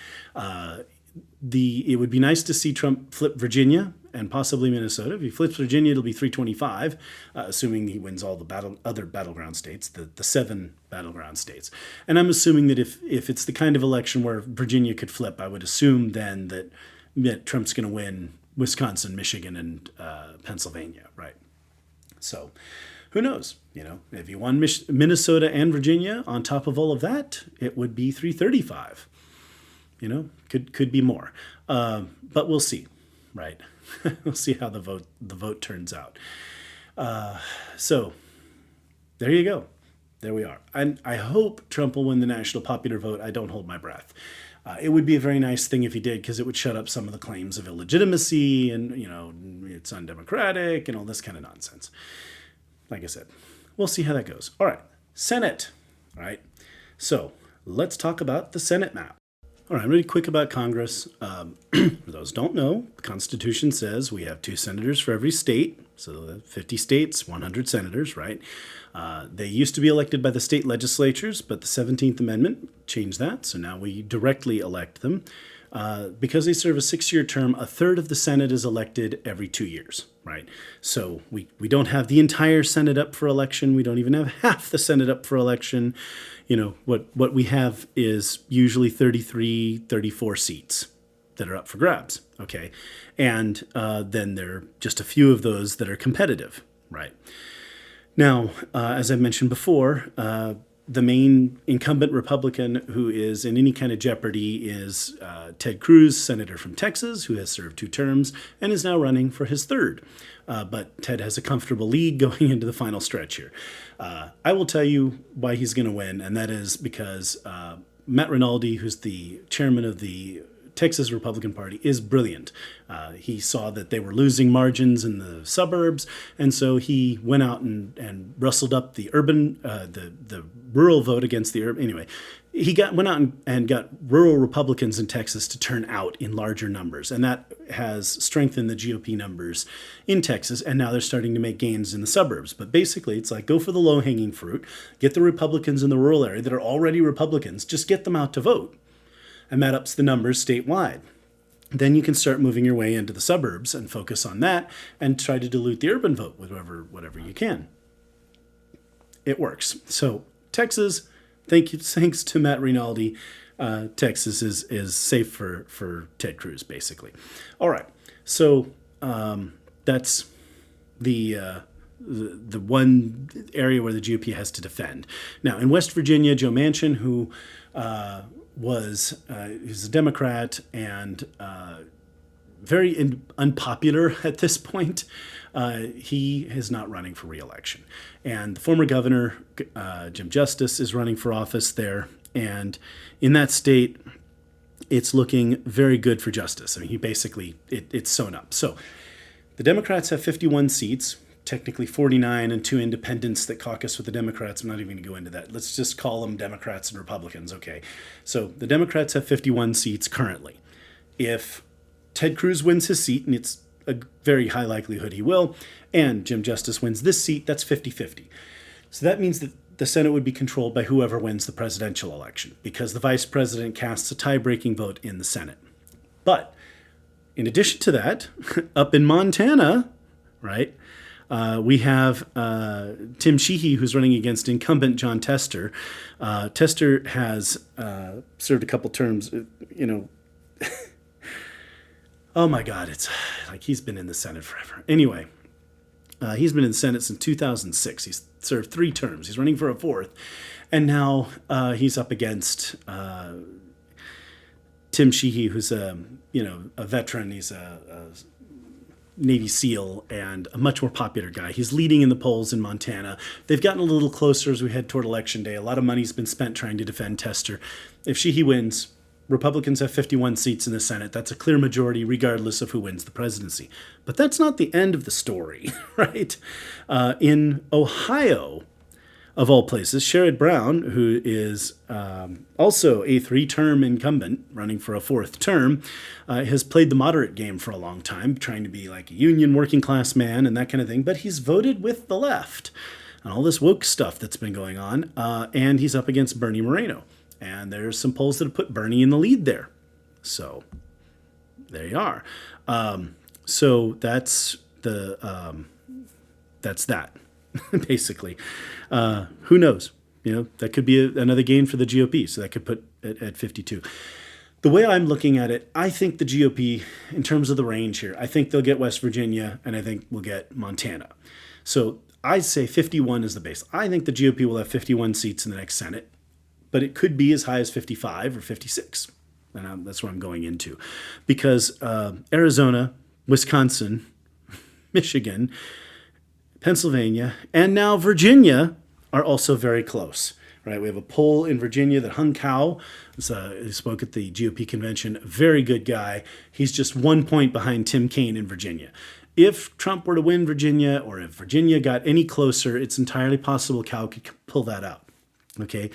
it would be nice to see Trump flip Virginia and possibly Minnesota. If he flips Virginia, it'll be 325, assuming he wins all the other battleground states, the 7 battleground states. And I'm assuming that if it's the kind of election where Virginia could flip, I would assume then that Trump's going to win Wisconsin, Michigan, and Pennsylvania, right? So who knows? If he won Minnesota and Virginia on top of all of that, it would be 335. Could be more, but we'll see, right? We'll see how the vote turns out. So there you go. There we are. And I hope Trump will win the national popular vote. I don't hold my breath. It would be a very nice thing if he did, because it would shut up some of the claims of illegitimacy and, it's undemocratic and all this kind of nonsense. Like I said, we'll see how that goes. All right, Senate. All right, so let's talk about the Senate map. All right, really quick about Congress. For those who don't know, the Constitution says we have 2 senators for every state. So 50 states, 100 senators, right? They used to be elected by the state legislatures, but the 17th Amendment changed that. So now we directly elect them. Because they serve a 6-year term, a third of the Senate is elected every 2 years, right? So we don't have the entire Senate up for election. We don't even have half the Senate up for election. What we have is usually 33, 34 seats that are up for grabs, okay? And then there are just a few of those that are competitive, right? Now, as I mentioned before, the main incumbent Republican who is in any kind of jeopardy is Ted Cruz, senator from Texas, who has served 2 terms and is now running for his 3rd. But Ted has a comfortable lead going into the final stretch here. I will tell you why he's going to win, and that is because Matt Rinaldi, who's the chairman of the Texas Republican Party, is brilliant. He saw that they were losing margins in the suburbs, and so he went out and rustled up the urban, the rural vote against the urban. Anyway, he went out and got rural Republicans in Texas to turn out in larger numbers, and that has strengthened the GOP numbers in Texas, and now they're starting to make gains in the suburbs. But basically, it's like, go for the low-hanging fruit, get the Republicans in the rural area that are already Republicans, just get them out to vote. And that ups the numbers statewide. Then you can start moving your way into the suburbs and focus on that and try to dilute the urban vote with whatever you can. It works. So Texas, thanks to Matt Rinaldi, Texas is safe for Ted Cruz, basically. All right. So that's the one area where the GOP has to defend. Now, in West Virginia, Joe Manchin, who he's a Democrat and very unpopular at this point. He is not running for re-election. And the former governor, Jim Justice, is running for office there. And in that state, it's looking very good for Justice. I mean, it's sewn up. So the Democrats have 51 seats. Technically 49 and 2 independents that caucus with the Democrats. I'm not even going to go into that. Let's just call them Democrats and Republicans, okay? So the Democrats have 51 seats currently. If Ted Cruz wins his seat, and it's a very high likelihood he will, and Jim Justice wins this seat, that's 50-50. So that means that the Senate would be controlled by whoever wins the presidential election, because the vice president casts a tie-breaking vote in the Senate. But in addition to that, up in Montana, right, we have Tim Sheehy, who's running against incumbent John Tester. Tester has served a couple terms, oh my God, it's like he's been in the Senate forever. Anyway, he's been in the Senate since 2006. He's served 3 terms. He's running for a 4th. And now he's up against Tim Sheehy, who's a veteran. He's a Navy SEAL and a much more popular guy. He's leading in the polls in Montana. They've gotten a little closer as we head toward Election Day. A lot of money's been spent trying to defend Tester. If Sheehy wins, Republicans have 51 seats in the Senate. That's a clear majority regardless of who wins the presidency. But that's not the end of the story, right? In Ohio, of all places, Sherrod Brown, who is also a 3-term incumbent running for a 4th term, has played the moderate game for a long time, trying to be like a union working class man and that kind of thing. But he's voted with the left and all this woke stuff that's been going on. And he's up against Bernie Moreno. And there's some polls that have put Bernie in the lead there. So there you are. So that's that, basically. Who knows? That could be another gain for the GOP. So that could put it at 52. The way I'm looking at it, I think the GOP, in terms of the range here, I think they'll get West Virginia, and I think we'll get Montana. So I'd say 51 is the base. I think the GOP will have 51 seats in the next Senate, but it could be as high as 55 or 56. And that's what I'm going into. Because Arizona, Wisconsin, Michigan, Pennsylvania, and now Virginia are also very close. Right, we have a poll in Virginia that Hung Cao, who spoke at the GOP convention, very good guy. He's just 1 point behind Tim Kaine in Virginia. If Trump were to win Virginia, or if Virginia got any closer, it's entirely possible Cao could pull that out. Okay,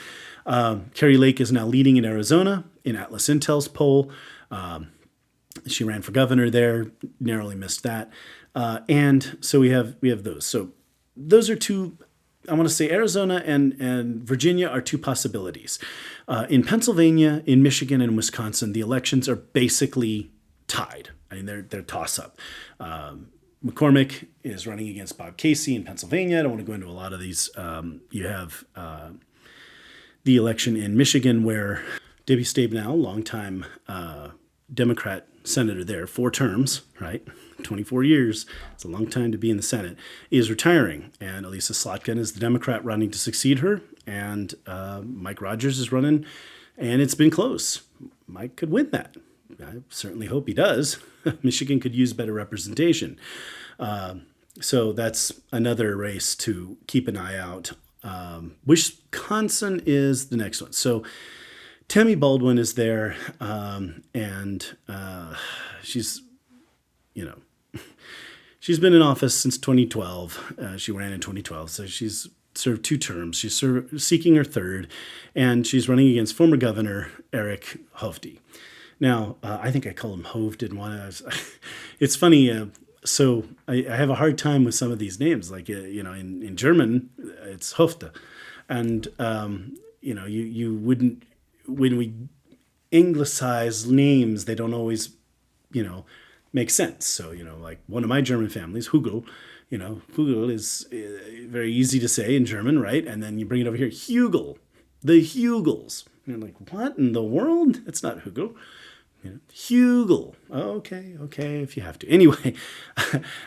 Carrie Lake is now leading in Arizona in Atlas Intel's poll. She ran for governor there, narrowly missed that, and so we have those. So those are two. I want to say Arizona and Virginia are two possibilities. In Pennsylvania, in Michigan, and Wisconsin, the elections are basically tied. I mean, they're toss-up. McCormick is running against Bob Casey in Pennsylvania. I don't want to go into a lot of these. You have the election in Michigan where Debbie Stabenow, longtime Democrat senator there, 4 terms, right? 24 years, it's a long time to be in the Senate, is retiring. And Elisa Slotkin is the Democrat running to succeed her. And Mike Rogers is running, and it's been close. Mike could win that. I certainly hope he does. Michigan could use better representation. So that's another race to keep an eye out. Wisconsin is the next one. So Tammy Baldwin is there, and she's, she's been in office since 2012. She ran in 2012, so she's served 2 terms. She's seeking her 3rd, and she's running against former Governor Eric Hovde. Now, I think I call him Hovde in one. It's funny. So I have a hard time with some of these names. Like, in German, it's Hofte. And, you wouldn't, when we anglicize names, they don't always, make sense. So, like one of my German families, Hugel, Hugel is very easy to say in German, right? And then you bring it over here, Hugel, the Hugels. And you're like, what in the world? It's not Hugel. Hugel. Okay, if you have to. Anyway,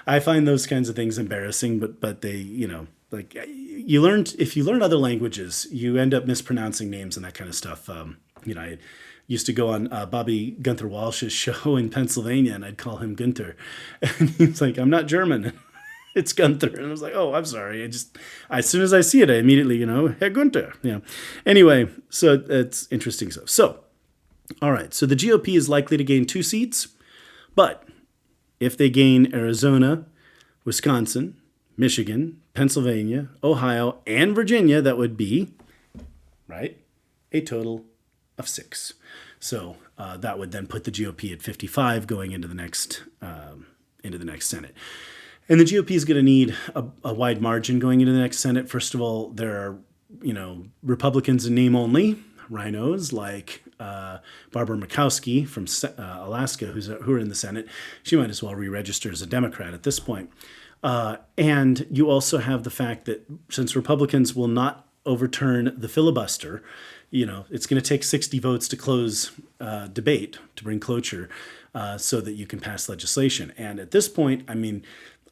I find those kinds of things embarrassing, but they, like if you learn other languages, you end up mispronouncing names and that kind of stuff. I used to go on Bobby Gunther Walsh's show in Pennsylvania, and I'd call him Gunther. And he's like, I'm not German. It's Gunther. And I was like, oh, I'm sorry. As soon as I see it, I immediately, Herr Gunther. Anyway, so it's interesting stuff. So, all right. So the GOP is likely to gain 2 seats, but if they gain Arizona, Wisconsin, Michigan, Pennsylvania, Ohio, and Virginia, that would be, right, a total of 6. So that would then put the GOP at 55 going into the next Senate. And the GOP is going to need a wide margin going into the next Senate. First of all, there are, Republicans in name only, rhinos like Barbara Murkowski from Alaska, who are in the Senate. She might as well re-register as a Democrat at this point. And you also have the fact that since Republicans will not overturn the filibuster, it's going to take 60 votes to close debate, to bring cloture, so that you can pass legislation. And at this point,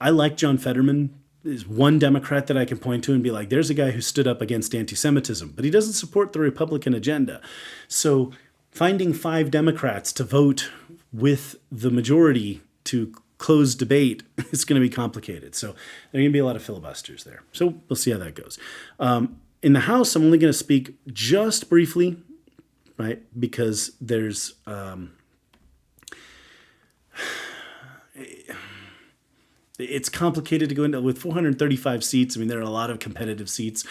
I like John Fetterman. Is one Democrat that I can point to and be like, there's a guy who stood up against anti-Semitism, but he doesn't support the Republican agenda. So finding 5 Democrats to vote with the majority to close debate is going to be complicated. So there are going to be a lot of filibusters there. So we'll see how that goes. In the House, I'm only going to speak just briefly, right? Because there's it's complicated to go into with 435 seats. There are a lot of competitive seats.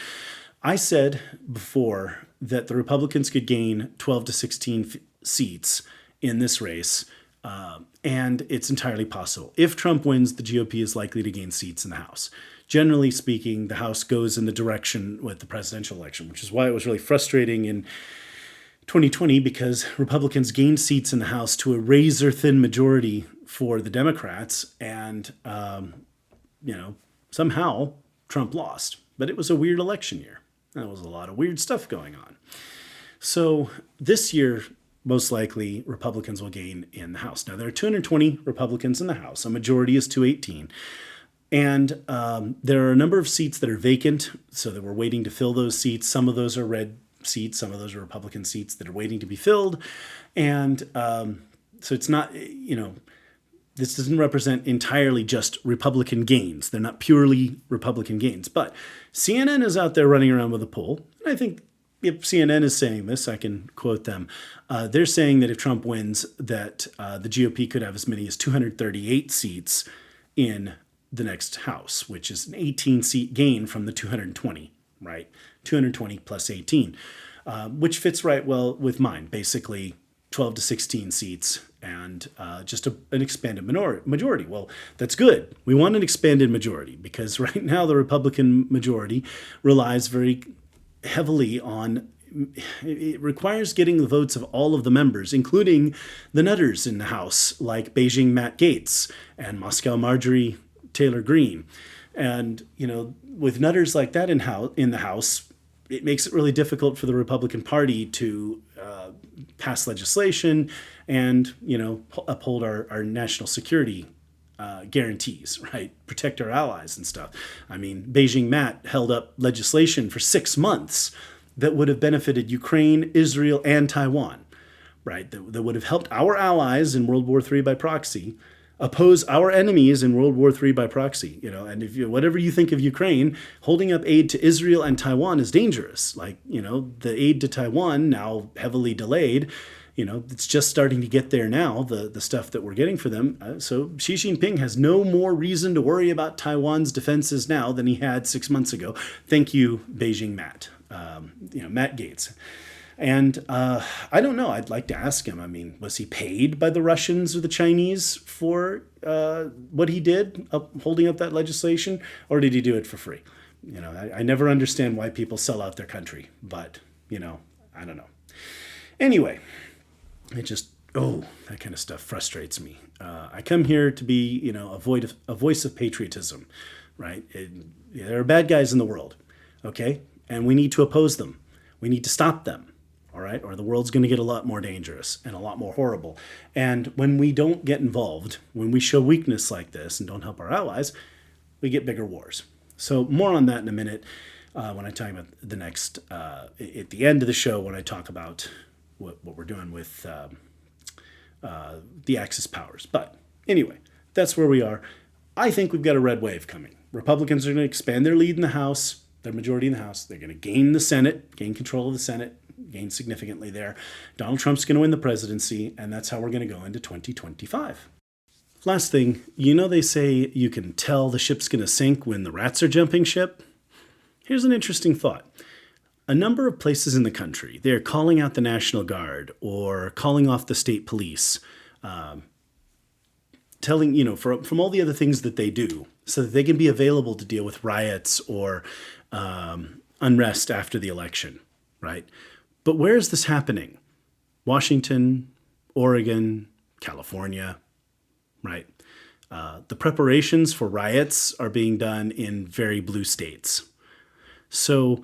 I said before that the Republicans could gain 12 to 16 seats in this race, and it's entirely possible. If Trump wins, the GOP is likely to gain seats in the House. Generally speaking, the House goes in the direction with the presidential election, which is why it was really frustrating in 2020 because Republicans gained seats in the House to a razor-thin majority for the Democrats, and somehow Trump lost. But it was a weird election year. There was a lot of weird stuff going on. So this year, most likely, Republicans will gain in the House. Now, there are 220 Republicans in the House. A majority is 218. And there are a number of seats that are vacant, so that we're waiting to fill those seats. Some of those are red seats. Some of those are Republican seats that are waiting to be filled. And so it's not, this doesn't represent entirely just Republican gains. They're not purely Republican gains. But CNN is out there running around with a poll. And I think if CNN is saying this, I can quote them. They're saying that if Trump wins, that the GOP could have as many as 238 seats in the next House, which is an 18-seat gain from the 220, right? 220 plus 18, which fits right well with mine. Basically, 12 to 16 seats and just an expanded majority. Well, that's good. We want an expanded majority because right now the Republican majority relies very heavily on, it requires getting the votes of all of the members, including the nutters in the House, like Beijing Matt Gaetz and Moscow Marjorie Taylor Greene. And, with nutters like that in the House, it makes it really difficult for the Republican Party to pass legislation and, uphold our national security guarantees, right? Protect our allies and stuff. I mean, Beijing Matt held up legislation for 6 months that would have benefited Ukraine, Israel, and Taiwan, right? That would have helped our allies in World War III by proxy oppose our enemies in World War III by proxy, and if whatever you think of Ukraine, holding up aid to Israel and Taiwan is dangerous. Like, the aid to Taiwan, now heavily delayed, it's just starting to get there now, the stuff that we're getting for them. So Xi Jinping has no more reason to worry about Taiwan's defenses now than he had 6 months ago. Thank you, Beijing Matt, Matt Gaetz. And I don't know. I'd like to ask him. I mean, was he paid by the Russians or the Chinese for what he did, holding up that legislation, or did he do it for free? I never understand why people sell out their country, but, I don't know. Anyway, that kind of stuff frustrates me. I come here to be, a voice of patriotism, right? There are bad guys in the world, okay? And we need to oppose them. We need to stop them. All right, or the world's going to get a lot more dangerous and a lot more horrible. And when we don't get involved, when we show weakness like this and don't help our allies, we get bigger wars. So more on that in a minute when I talk about the next, at the end of the show, when I talk about what we're doing with the Axis powers. But anyway, that's where we are. I think we've got a red wave coming. Republicans are going to expand their lead in the House, their majority in the House. They're going to gain the Senate, gain control of the Senate, gain significantly there. Donald Trump's going to win the presidency, and that's how we're going to go into 2025. Last thing, they say you can tell the ship's going to sink when the rats are jumping ship. Here's an interesting thought. A number of places in the country, they're calling out the National Guard or calling off the state police, telling, from all the other things that they do so that they can be available to deal with riots or unrest after the election, right? But where is this happening? Washington, Oregon, California, right? The preparations for riots are being done in very blue states. So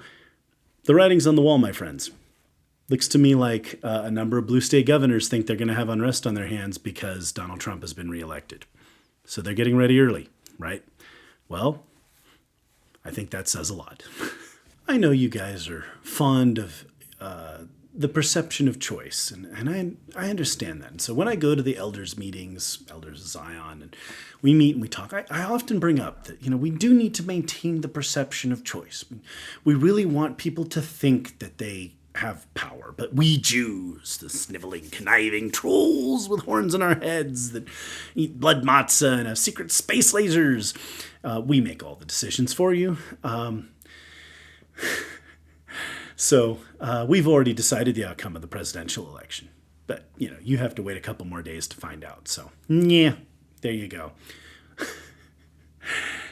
the writing's on the wall, my friends. Looks to me like a number of blue state governors think they're going to have unrest on their hands because Donald Trump has been reelected. So they're getting ready early, right? Well, I think that says a lot. I know you guys are fond of the perception of choice, and I understand that. And so when I go to the elders meetings, Elders of Zion, and we meet and we talk, I often bring up that, we do need to maintain the perception of choice. We really want people to think that they have power, but we Jews, the sniveling, conniving trolls with horns on our heads that eat blood matzah and have secret space lasers, we make all the decisions for you. So we've already decided the outcome of the presidential election. But, you have to wait a couple more days to find out. So, yeah, there you go.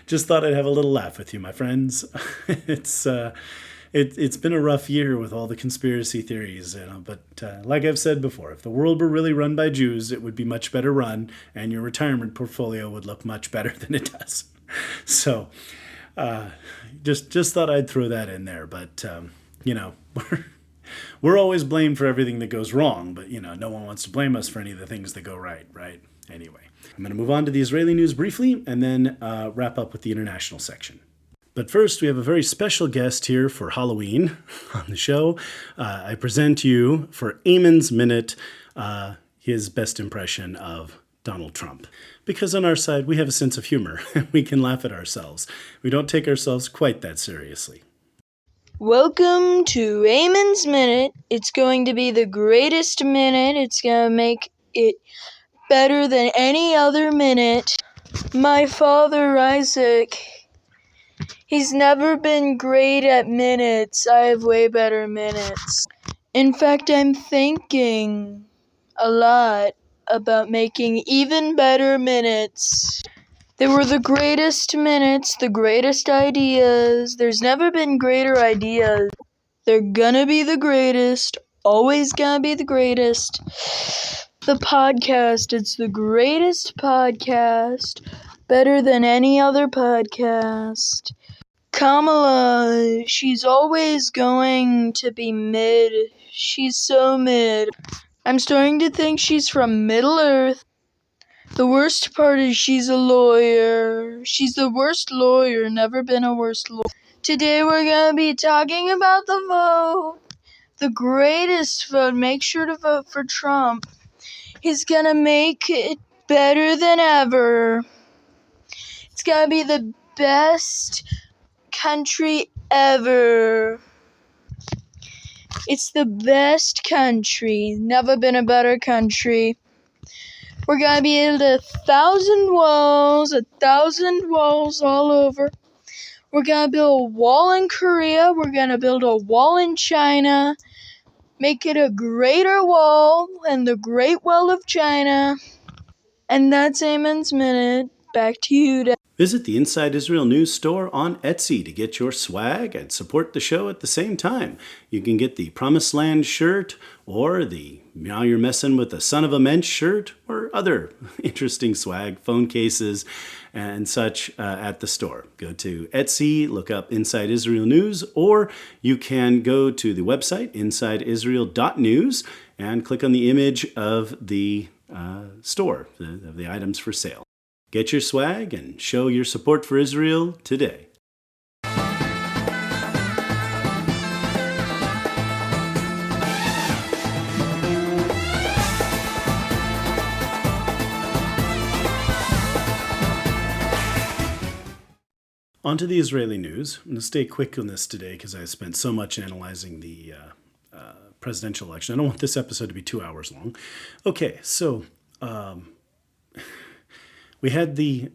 Just thought I'd have a little laugh with you, my friends. It's It's been a rough year with all the conspiracy theories, but like I've said before, if the world were really run by Jews, it would be much better run, and your retirement portfolio would look much better than it does. So, just thought I'd throw that in there. But we're always blamed for everything that goes wrong, but no one wants to blame us for any of the things that go right, right? Anyway, I'm going to move on to the Israeli news briefly, and then wrap up with the international section. But first, we have a very special guest here for Halloween on the show. I present to you for Eamon's Minute his best impression of Donald Trump. Because on our side, we have a sense of humor. We can laugh at ourselves. We don't take ourselves quite that seriously. Welcome to Eamon's Minute. It's going to be the greatest minute. It's going to make it better than any other minute. My father, Isaac, he's never been great at minutes. I have way better minutes. In fact, I'm thinking a lot about making even better minutes. They were the greatest minutes, the greatest ideas. There's never been greater ideas. They're gonna be the greatest, always gonna be the greatest. The podcast, it's the greatest podcast, better than any other podcast. Kamala, she's always going to be mid. She's so mid. I'm starting to think she's from Middle Earth. The worst part is she's a lawyer. She's the worst lawyer, never been a worse lawyer. Today we're going to be talking about the vote. The greatest vote. Make sure to vote for Trump. He's going to make it better than ever. It's going to be the best country ever. It's the best country. Never been a better country. We're going to be able to 1,000 walls all over. We're going to build a wall in Korea. We're going to build a wall in China. Make it a greater wall and the Great Wall of China. And that's Eamon's Minute. Back to you, Dad. Visit the Inside Israel News store on Etsy to get your swag and support the show at the same time. You can get the Promised Land shirt or the Now You're Messing with the Son of a Mensch shirt or other interesting swag, phone cases, and such at the store. Go to Etsy, look up Inside Israel News, or you can go to the website, insideisrael.news, and click on the image of the store, of the items for sale. Get your swag and show your support for Israel today. On to the Israeli news. I'm going to stay quick on this today because I spent so much analyzing the presidential election. I don't want this episode to be 2 hours long. Okay, so we had the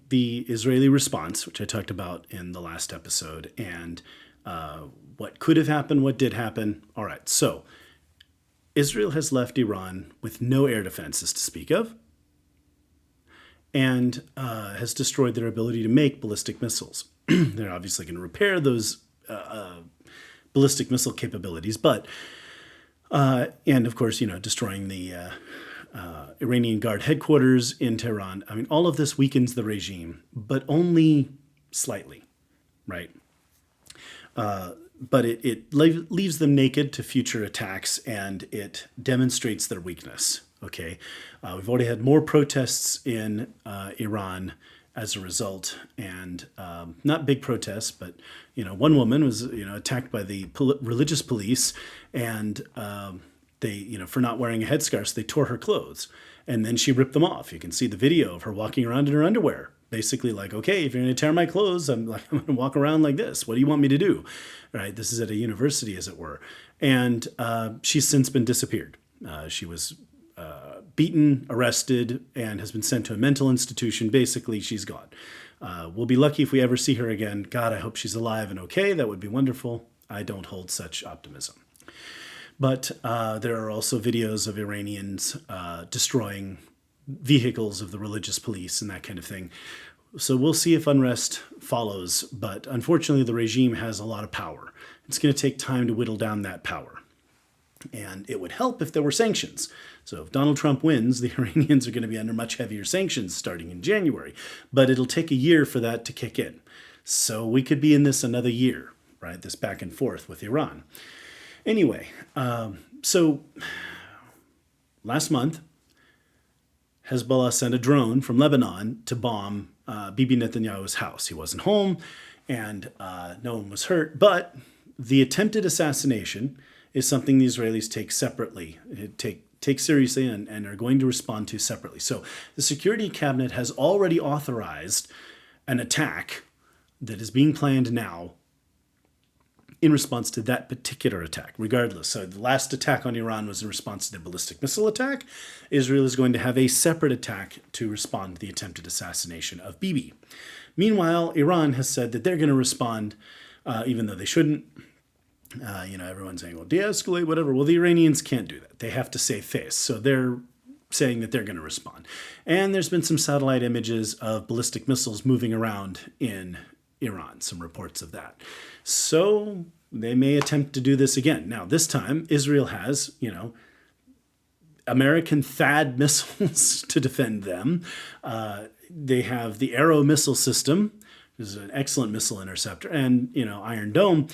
Israeli response, which I talked about in the last episode, and what could have happened, what did happen. All right, so Israel has left Iran with no air defenses to speak of, and has destroyed their ability to make ballistic missiles. They're obviously going to repair those ballistic missile capabilities, but and of course, destroying the Iranian Guard headquarters in Tehran. I mean, all of this weakens the regime, but only slightly, right? But it leaves them naked to future attacks, and it demonstrates their weakness. Okay, we've already had more protests in Iran as a result, and not big protests, but one woman was attacked by the religious police, and they for not wearing a headscarf, they tore her clothes, and then she ripped them off. You can see the video of her walking around in her underwear, basically like, okay, if you're going to tear my clothes, I'm going to walk around like this. What do you want me to do? Right? This is at a university, as it were, and she's since been disappeared. She was beaten, arrested, and has been sent to a mental institution. Basically, she's gone. We'll be lucky if we ever see her again. God, I hope she's alive and okay. That would be wonderful. I don't hold such optimism. But there are also videos of Iranians destroying vehicles of the religious police and that kind of thing. So we'll see if unrest follows, but unfortunately the regime has a lot of power. It's going to take time to whittle down that power. And it would help if there were sanctions. So if Donald Trump wins, the Iranians are going to be under much heavier sanctions starting in January. But it'll take a year for that to kick in. So we could be in this another year, right? This back and forth with Iran. Anyway, so last month, Hezbollah sent a drone from Lebanon to bomb Bibi Netanyahu's house. He wasn't home and no one was hurt. But the attempted assassination is something the Israelis take separately, take seriously and are going to respond to separately. So the Security Cabinet has already authorized an attack that is being planned now in response to that particular attack, regardless. So the last attack on Iran was in response to the ballistic missile attack. Israel is going to have a separate attack to respond to the attempted assassination of Bibi. Meanwhile, Iran has said that they're going to respond, even though they shouldn't. Everyone's saying, well, de-escalate, whatever. Well, the Iranians can't do that. They have to save face. So they're saying that they're going to respond. And there's been some satellite images of ballistic missiles moving around in Iran, some reports of that. So they may attempt to do this again. Now, this time, Israel has, American THAAD missiles to defend them. They have the Arrow missile system, which is an excellent missile interceptor, and, Iron Dome.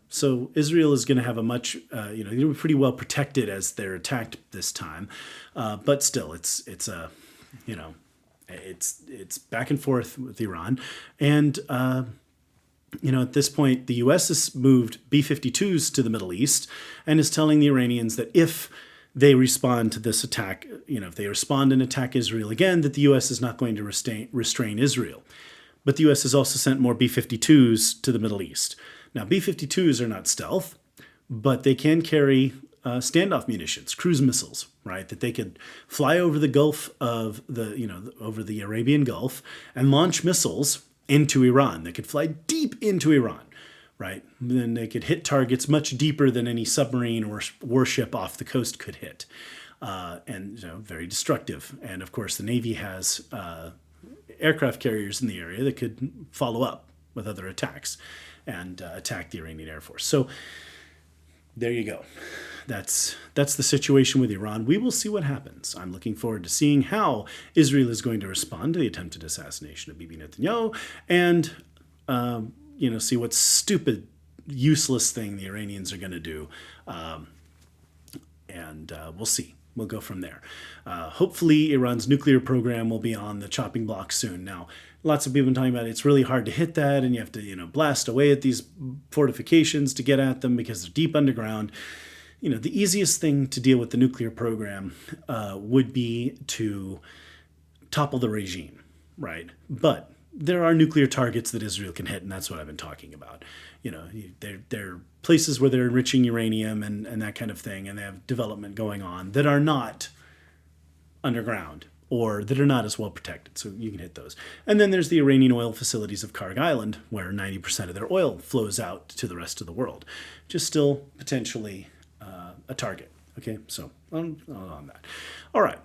So Israel is going to have a much, they're pretty well protected as they're attacked this time. But still, it's back and forth with Iran. And, at this point, the U.S. has moved B-52s to the Middle East and is telling the Iranians that if they respond to this attack, if they respond and attack Israel again, that the U.S. is not going to restrain Israel. But the U.S. has also sent more B-52s to the Middle East. Now, B-52s are not stealth, but they can carry standoff munitions, cruise missiles, right? That they could fly over the Gulf of over the Arabian Gulf and launch missiles into Iran. They could fly deep into Iran, right? And then they could hit targets much deeper than any submarine or warship off the coast could hit. And very destructive. And of course, the Navy has aircraft carriers in the area that could follow up with other attacks and attack the Iranian Air Force. So there you go. That's the situation with Iran. We will see what happens. I'm looking forward to seeing how Israel is going to respond to the attempted assassination of Bibi Netanyahu and, see what stupid, useless thing the Iranians are going to do. We'll see. We'll go from there. Hopefully, Iran's nuclear program will be on the chopping block soon. Now, lots of people have been talking about it's really hard to hit that, and you have to, blast away at these fortifications to get at them because they're deep underground. The easiest thing to deal with the nuclear program would be to topple the regime, right? But there are nuclear targets that Israel can hit, and that's what I've been talking about. They're places where they're enriching uranium and that kind of thing, and they have development going on that are not underground or that are not as well protected, so you can hit those. And then there's the Iranian oil facilities of Karg Island, where 90% of their oil flows out to the rest of the world, which is still potentially a target. Okay, so on that. All right.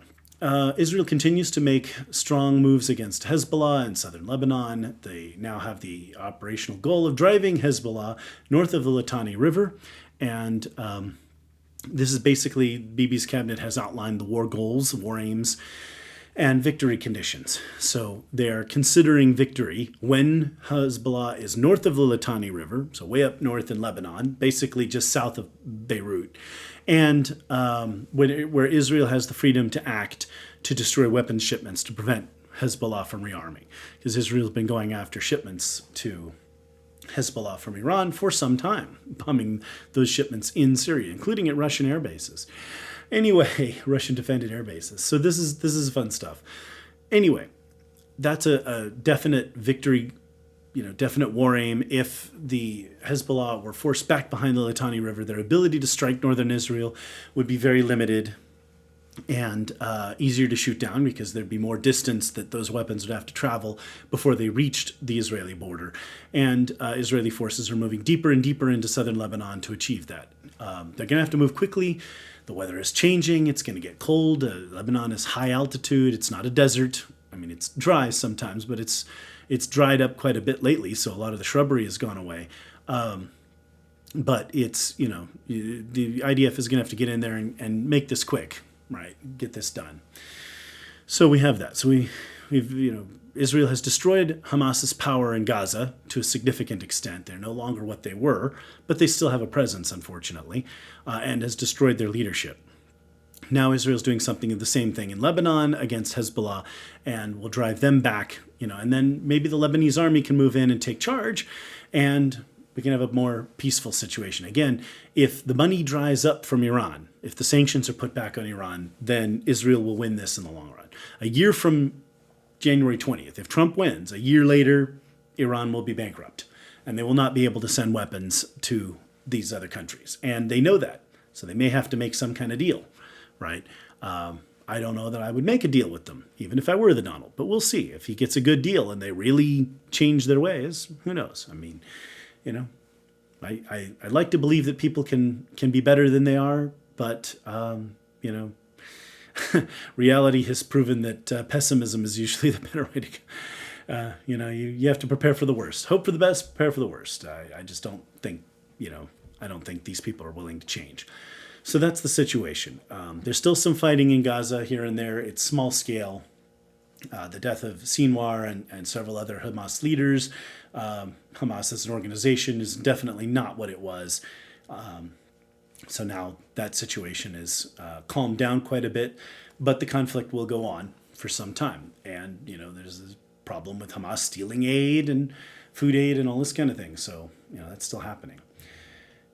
Israel continues to make strong moves against Hezbollah in southern Lebanon. They now have the operational goal of driving Hezbollah north of the Litani River. And this is basically, Bibi's cabinet has outlined the war goals, war aims, and victory conditions. So they are considering victory when Hezbollah is north of the Litani River, so way up north in Lebanon, basically just south of Beirut, and where Israel has the freedom to act to destroy weapons shipments to prevent Hezbollah from rearming. Because Israel's been going after shipments to Hezbollah from Iran for some time, bombing those shipments in Syria, including at Russian air bases. Anyway, Russian defended air bases. So this is fun stuff. Anyway, that's a definite victory, definite war aim. If the Hezbollah were forced back behind the Litani River, their ability to strike northern Israel would be very limited and easier to shoot down because there'd be more distance that those weapons would have to travel before they reached the Israeli border. And Israeli forces are moving deeper and deeper into southern Lebanon to achieve that. They're going to have to move quickly. The weather is changing. It's going to get cold. Lebanon is high altitude. It's not a desert. mean, it's dry sometimes, but it's dried up quite a bit lately, so a lot of the shrubbery has gone away. But it's, the IDF is going to have to get in there and make this quick, right? Get this done. So we have that. So Israel has destroyed Hamas's power in Gaza to a significant extent. They're no longer what they were, but they still have a presence, unfortunately, and has destroyed their leadership. Now Israel's doing something of the same thing in Lebanon against Hezbollah and will drive them back, and then maybe the Lebanese army can move in and take charge, and we can have a more peaceful situation. Again, if the money dries up from Iran, if the sanctions are put back on Iran, then Israel will win this in the long run. A year from January 20th, if Trump wins, a year later, Iran will be bankrupt, and they will not be able to send weapons to these other countries. And they know that, so they may have to make some kind of deal, right? I don't know that I would make a deal with them, even if I were the Donald, but we'll see. If he gets a good deal and they really change their ways, who knows? I mean, I like to believe that people can be better than they are, but, reality has proven that pessimism is usually the better way to go. You have to prepare for the worst. Hope for the best, prepare for the worst. I just don't think, I don't think these people are willing to change. So that's the situation. There's still some fighting in Gaza here and there. It's small scale. The death of Sinwar and several other Hamas leaders. Hamas as an organization is definitely not what it was. So now that situation is calmed down quite a bit, but the conflict will go on for some time. And, there's a problem with Hamas stealing aid and food aid and all this kind of thing. So, that's still happening.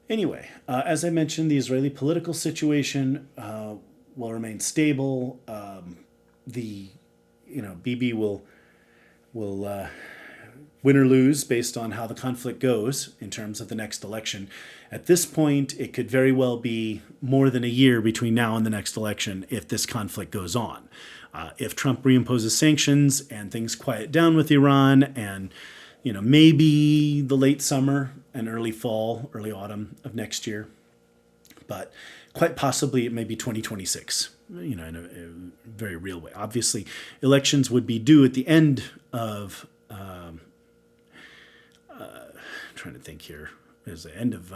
Anyway, as I mentioned, the Israeli political situation will remain stable. Bibi will win or lose based on how the conflict goes in terms of the next election. At this point, it could very well be more than a year between now and the next election if this conflict goes on. If Trump reimposes sanctions and things quiet down with Iran and, maybe the late summer and early fall, early autumn of next year, but quite possibly it may be 2026, in a very real way. Obviously, elections would be due at the end of trying to think here. Is the end of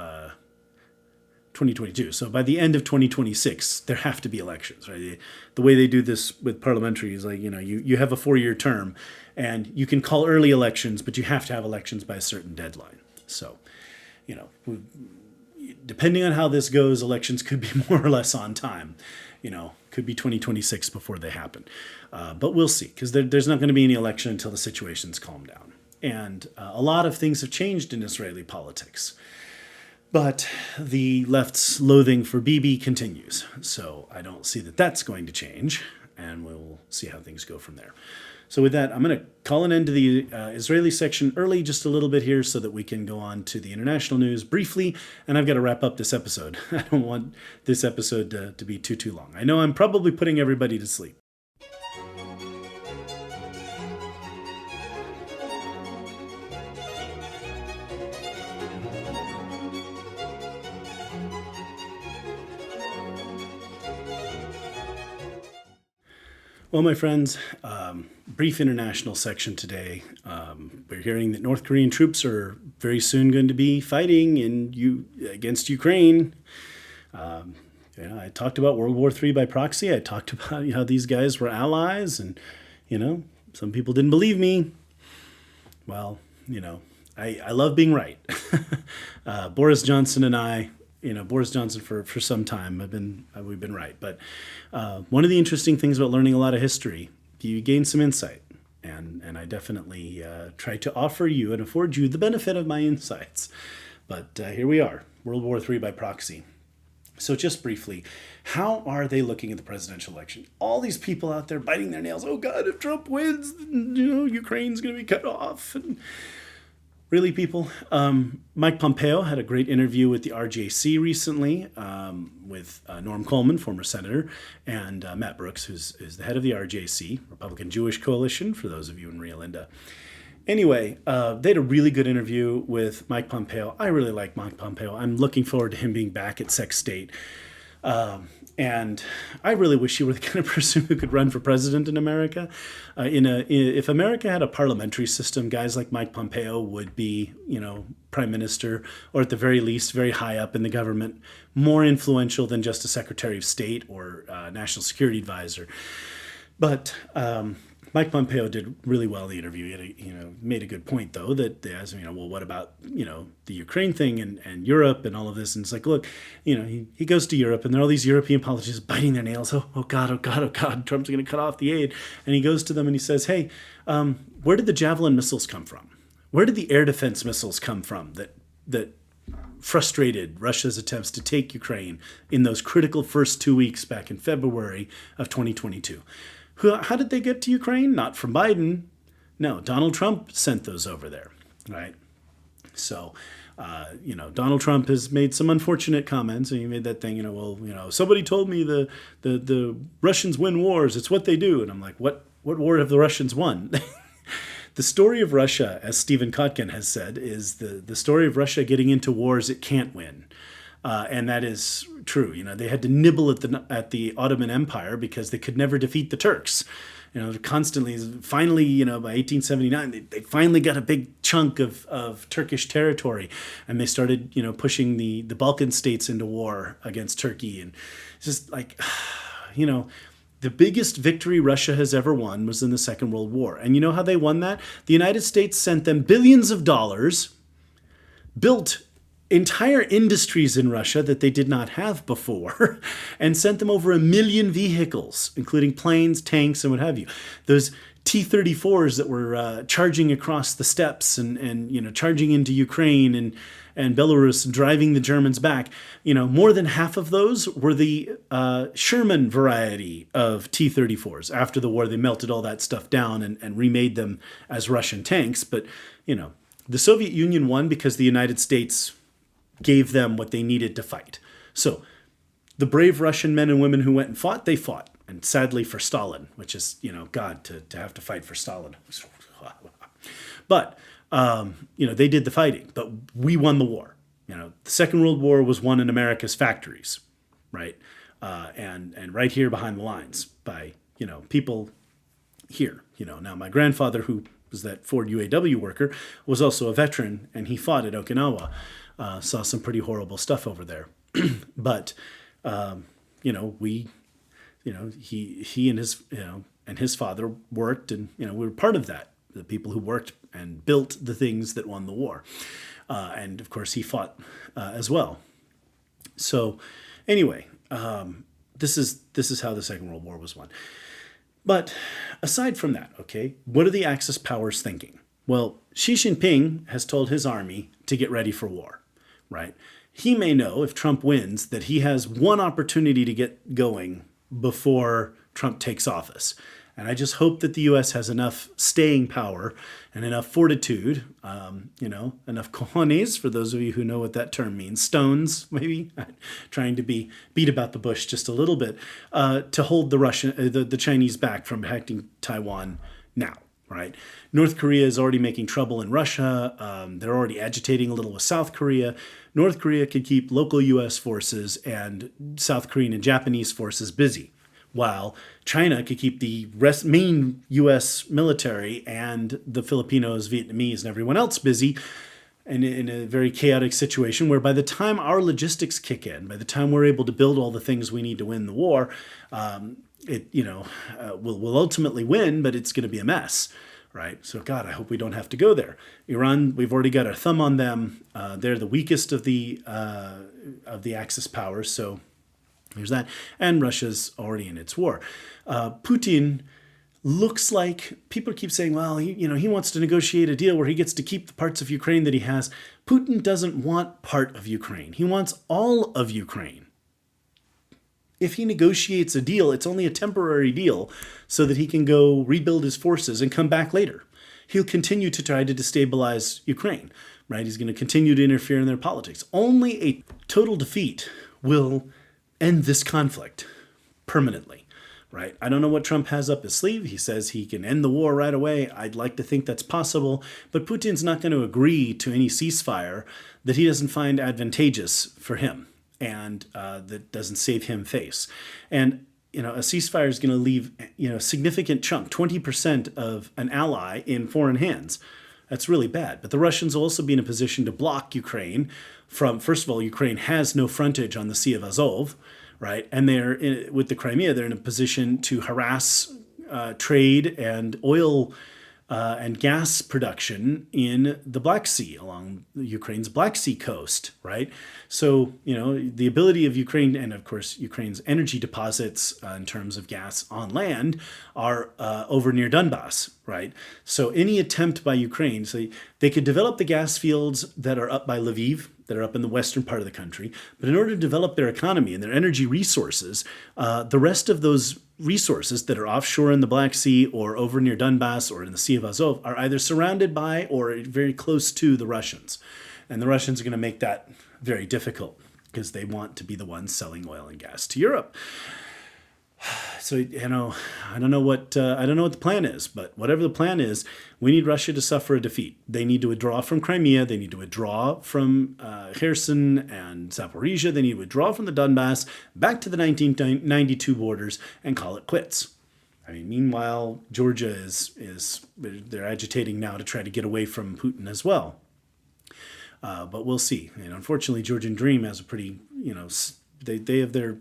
2022. So by the end of 2026, there have to be elections, right? The way they do this with parliamentary is like, you have a 4-year term and you can call early elections, but you have to have elections by a certain deadline. So, depending on how this goes, elections could be more or less on time. Could be 2026 before they happen. But we'll see, because there's not going to be any election until the situation's calmed down. And a lot of things have changed in Israeli politics. But the left's loathing for Bibi continues. So I don't see that that's going to change. And we'll see how things go from there. So with that, I'm going to call an end to the Israeli section early, just a little bit here, so that we can go on to the international news briefly. And I've got to wrap up this episode. I don't want this episode to be too long. I know I'm probably putting everybody to sleep. Well, my friends, brief international section today. We're hearing that North Korean troops are very soon going to be fighting against Ukraine. I talked about World War III by proxy. I talked about how these guys were allies, and some people didn't believe me. Well, I love being right. Boris Johnson and I. Boris Johnson for some time we've been right. But one of the interesting things about learning a lot of history, you gain some insight, and I definitely try to offer you and afford you the benefit of my insights. But here we are, World War III by proxy. So just briefly, how are they looking at the presidential election? All these people out there biting their nails. Oh God, if Trump wins, Ukraine's going to be cut off. And really, people? Mike Pompeo had a great interview with the RJC recently with Norm Coleman, former senator, and Matt Brooks, who's the head of the RJC, Republican Jewish Coalition, for those of you in Rio Linda. Anyway, they had a really good interview with Mike Pompeo. I really like Mike Pompeo. I'm looking forward to him being back at Sec State. And I really wish you were the kind of person who could run for president in America. If America had a parliamentary system, guys like Mike Pompeo would be, prime minister, or at the very least, very high up in the government, more influential than just a secretary of state or national security advisor. But Mike Pompeo did really well in the interview. He made a good point, though, that they asked him, well, what about, the Ukraine thing and Europe and all of this? And it's like, look, he goes to Europe and there are all these European politicians biting their nails. Oh, God, oh, God, oh, God, Trump's going to cut off the aid. And he goes to them and he says, hey, where did the Javelin missiles come from? Where did the air defense missiles come from that frustrated Russia's attempts to take Ukraine in those critical first 2 weeks back in February of 2022? How did they get to Ukraine? Not from Biden. No, Donald Trump sent those over there, right? So, Donald Trump has made some unfortunate comments, and he made that thing, somebody told me the Russians win wars. It's what they do. And I'm like, what war have the Russians won? The story of Russia, as Stephen Kotkin has said, is the story of Russia getting into wars it can't win. And that is true. They had to nibble at the Ottoman Empire because they could never defeat the Turks. Constantly, finally, by 1879, they finally got a big chunk of Turkish territory, and they started, pushing the Balkan states into war against Turkey. And it's just like, the biggest victory Russia has ever won was in the Second World War. And you know how they won that? The United States sent them billions of dollars, built entire industries in Russia that they did not have before, and sent them over 1 million vehicles, including planes, tanks, and what have you. Those T-34s that were charging across the steppes and charging into Ukraine and Belarus and driving the Germans back, more than half of those were the Sherman variety of T-34s. After the war, they melted all that stuff down and remade them as Russian tanks. But, the Soviet Union won because the United States gave them what they needed to fight. So the brave Russian men and women who went and fought, they fought. And sadly for Stalin, which is, God, to have to fight for Stalin. But, they did the fighting, but we won the war. The Second World War was won in America's factories, right? And right here behind the lines by, people here. Now my grandfather, who was that Ford UAW worker, was also a veteran, and he fought at Okinawa. Saw some pretty horrible stuff over there. But, he and his father worked, and, we were part of that. The people who worked and built the things that won the war. And of course he fought as well. So anyway, this is how the Second World War was won. But aside from that, okay, what are the Axis powers thinking? Well, Xi Jinping has told his army to get ready for war, right? He may know, if Trump wins, that he has one opportunity to get going before Trump takes office. And I just hope that the U.S. has enough staying power and enough fortitude, enough cojones, for those of you who know what that term means, stones, maybe, trying to beat about the bush just a little bit, to hold the Chinese back from attacking Taiwan now, right? North Korea is already making trouble in Russia. They're already agitating a little with South Korea. North Korea could keep local U.S. forces and South Korean and Japanese forces busy, while China could keep the main U.S. military and the Filipinos, Vietnamese, and everyone else busy, and in a very chaotic situation where by the time our logistics kick in, by the time we're able to build all the things we need to win the war, we'll ultimately win, but it's going to be a mess, right? So God, I hope we don't have to go there. Iran, we've already got our thumb on them. They're the weakest of the Axis powers, so there's that. And Russia's already in its war. Putin looks like, people keep saying, well, he wants to negotiate a deal where he gets to keep the parts of Ukraine that he has. Putin doesn't want part of Ukraine. He wants all of Ukraine. If he negotiates a deal, it's only a temporary deal so that he can go rebuild his forces and come back later. He'll continue to try to destabilize Ukraine, right? He's going to continue to interfere in their politics. Only a total defeat will end this conflict permanently, right? I don't know what Trump has up his sleeve. He says he can end the war right away. I'd like to think that's possible, but Putin's not going to agree to any ceasefire that he doesn't find advantageous for him. and that doesn't save him face. And a ceasefire is going to leave a significant chunk, 20% of an ally in foreign hands. That's really bad. But the Russians will also be in a position to block Ukraine from, first of all, Ukraine has no frontage on the Sea of Azov, right? And with the Crimea, they're in a position to harass trade and oil and gas production in the Black Sea, along Ukraine's Black Sea coast, right? So, the ability of Ukraine, and of course, Ukraine's energy deposits in terms of gas on land are over near Donbass, right? So any attempt by Ukraine, so they could develop the gas fields that are up by Lviv, that are up in the western part of the country, but in order to develop their economy and their energy resources, the rest of those resources that are offshore in the Black Sea or over near Donbass or in the Sea of Azov are either surrounded by or very close to the Russians. And the Russians are going to make that very difficult because they want to be the ones selling oil and gas to Europe. So, I don't know what the plan is, but whatever the plan is, we need Russia to suffer a defeat. They need to withdraw from Crimea. They need to withdraw from Kherson and Zaporizhia. They need to withdraw from the Donbass back to the 1992 borders and call it quits. I mean, meanwhile, Georgia they're agitating now to try to get away from Putin as well. But we'll see. And unfortunately, Georgian Dream has a pretty, they have their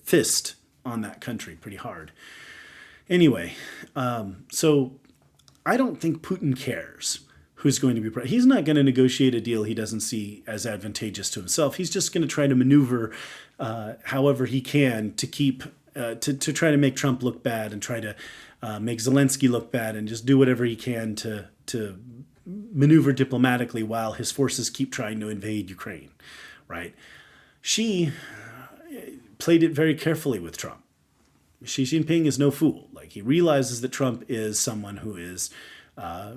fist on that country pretty hard. Anyway, so I don't think Putin cares who's going to be president. He's not going to negotiate a deal he doesn't see as advantageous to himself. He's just going to try to maneuver however he can to keep to try to make Trump look bad and try to make Zelensky look bad and just do whatever he can to maneuver diplomatically while his forces keep trying to invade Ukraine, right? She played it very carefully with Trump. Xi Jinping is no fool. Like, he realizes that Trump is someone who is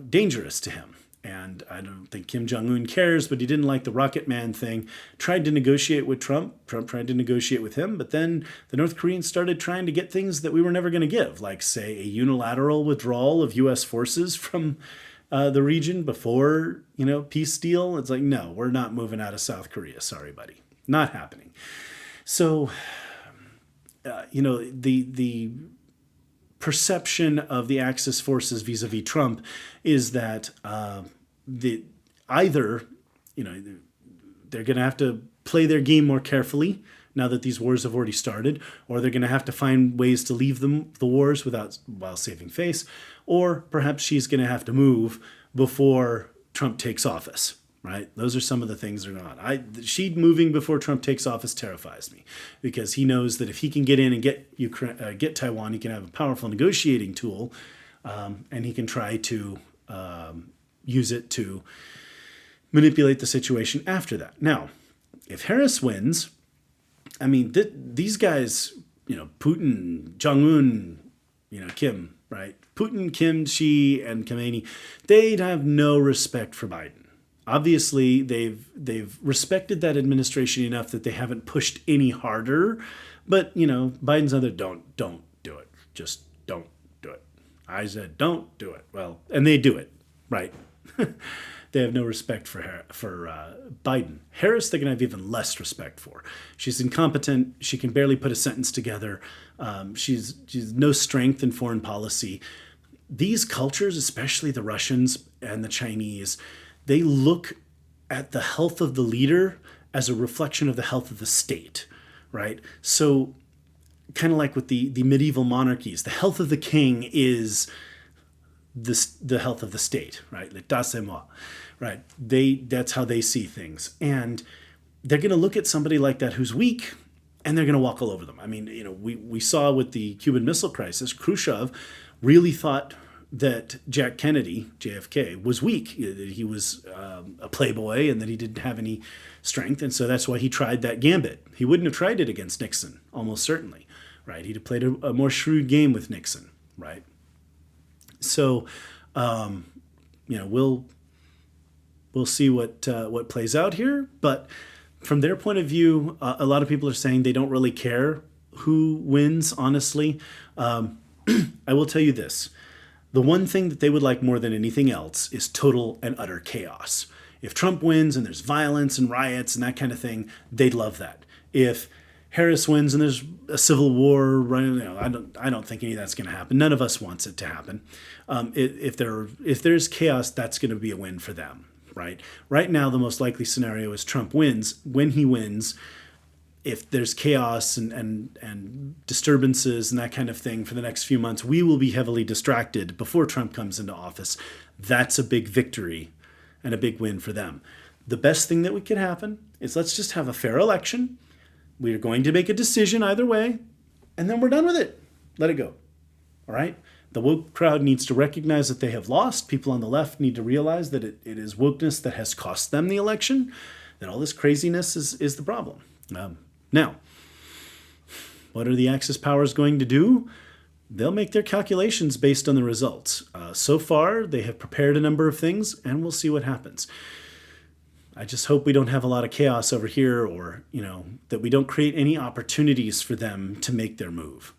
dangerous to him. And I don't think Kim Jong-un cares, but he didn't like the Rocket Man thing. Tried to negotiate with Trump. Trump tried to negotiate with him. But then the North Koreans started trying to get things that we were never going to give, like, say, a unilateral withdrawal of U.S. forces from the region before, peace deal. It's like, no, we're not moving out of South Korea. Sorry, buddy. Not happening. So, the perception of the Axis forces vis-a-vis Trump is that either they're going to have to play their game more carefully now that these wars have already started, or they're going to have to find ways to leave the wars while saving face, or perhaps she's going to have to move before Trump takes office. Right? Those are some of the things that are going on. She moving before Trump takes office terrifies me, because he knows that if he can get in and get Taiwan, he can have a powerful negotiating tool, and he can try to use it to manipulate the situation after that. Now, if Harris wins, I mean, these guys, Putin, Jong-un, Kim, right? Putin, Kim, Xi, and Khamenei, they'd have no respect for Biden. Obviously, they've respected that administration enough that they haven't pushed any harder. But, Biden's other don't do it. Just don't do it. I said don't do it. Well, and they do it, right? They have no respect for Biden. Harris, they're going to have even less respect for. She's incompetent. She can barely put a sentence together. She's no strength in foreign policy. These cultures, especially the Russians and the Chinese, they look at the health of the leader as a reflection of the health of the state, right? So kind of like with the medieval monarchies, the health of the king is the health of the state, right? L'état c'est moi, right? That's how they see things. And they're going to look at somebody like that who's weak, and they're going to walk all over them. I mean, we saw with the Cuban Missile Crisis, Khrushchev really thought that Jack Kennedy, JFK, was weak, that he was a playboy and that he didn't have any strength. And so that's why he tried that gambit. He wouldn't have tried it against Nixon, almost certainly, right? He'd have played a more shrewd game with Nixon, right? So, we'll see what plays out here. But from their point of view, a lot of people are saying they don't really care who wins, honestly. I will tell you this. The one thing that they would like more than anything else is total and utter chaos. If Trump wins and there's violence and riots and that kind of thing, they'd love that. If Harris wins and there's a civil war, right? I don't think any of that's going to happen. None of us wants it to happen. If there's chaos, that's going to be a win for them, right? Right now, the most likely scenario is Trump wins. When he wins, if there's chaos and disturbances and that kind of thing for the next few months, we will be heavily distracted before Trump comes into office. That's a big victory and a big win for them. The best thing that could happen is let's just have a fair election. We are going to make a decision either way, and then we're done with it. Let it go. All right? The woke crowd needs to recognize that they have lost. People on the left need to realize that it is wokeness that has cost them the election, that all this craziness is the problem. Now, what are the Axis powers going to do? They'll make their calculations based on the results. So far, they have prepared a number of things, and we'll see what happens. I just hope we don't have a lot of chaos over here, or, that we don't create any opportunities for them to make their move.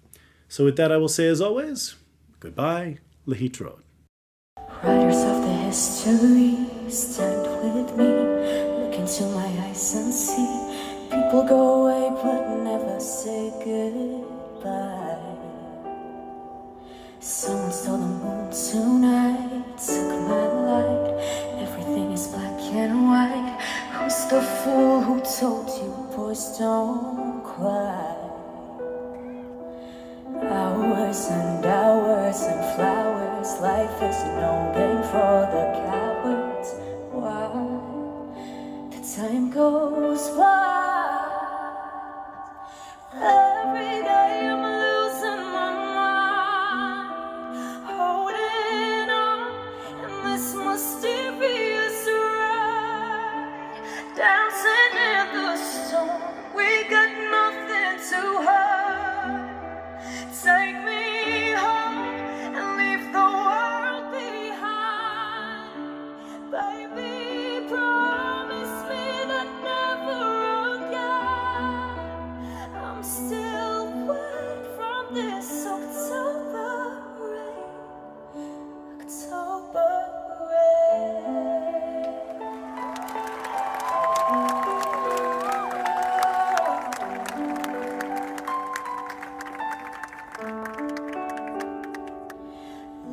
So with that, I will say, as always, goodbye, Lehitrot. Writers of the history, stand with me, look into my eyes and see, people go away but never say goodbye. Someone stole the moon tonight, took my light, everything is black and white. Who's the fool who told you boys don't cry? Hours and hours and flowers, life is no game for the cowards. Why the time goes by? Every day I'm losing my mind, holding on in this mysterious ride, dancing in the storm. We got nothing to hide. Take me home and leave the world behind. Baby, promise me that never again. I'm still wet from this October rain. October rain.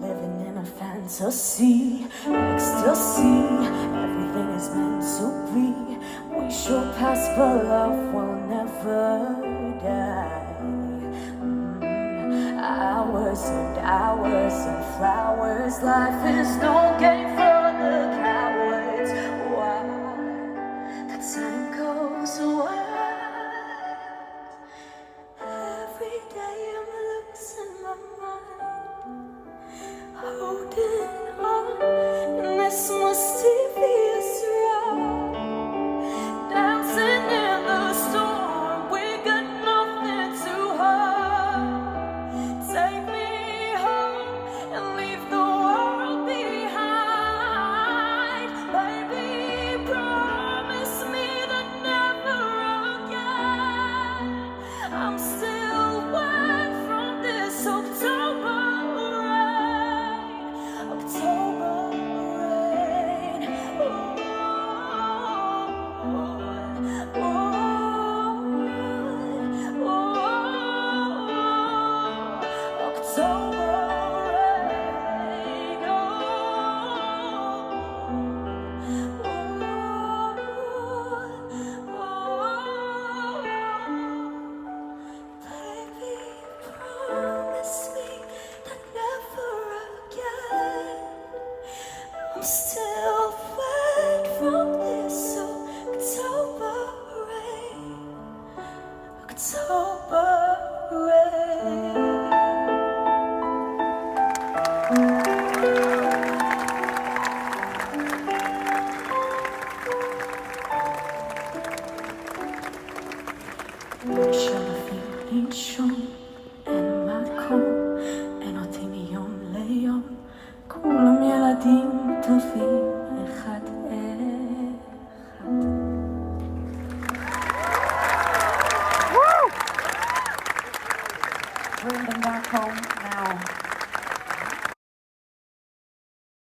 Living in a fantasy, ecstasy, everything is meant to be. We shall pass, but love will never die. Hours and hours and flowers, life is no game for the cowards. Why the time goes wild? Every day I'm losing my mind, holding on in this mysterious ride, dancing in the storm. We got nothing to hide. Take me home and leave the world behind. Baby, promise me that never again. I'm still wet from this October rain. October rain. October rain. Baby, promise me that never again. I'm still wet from this October rain. October rain. אין מקום, אין אותי מיום ליום, כולם ילדים טובים אחד אחד. Bring them back home now.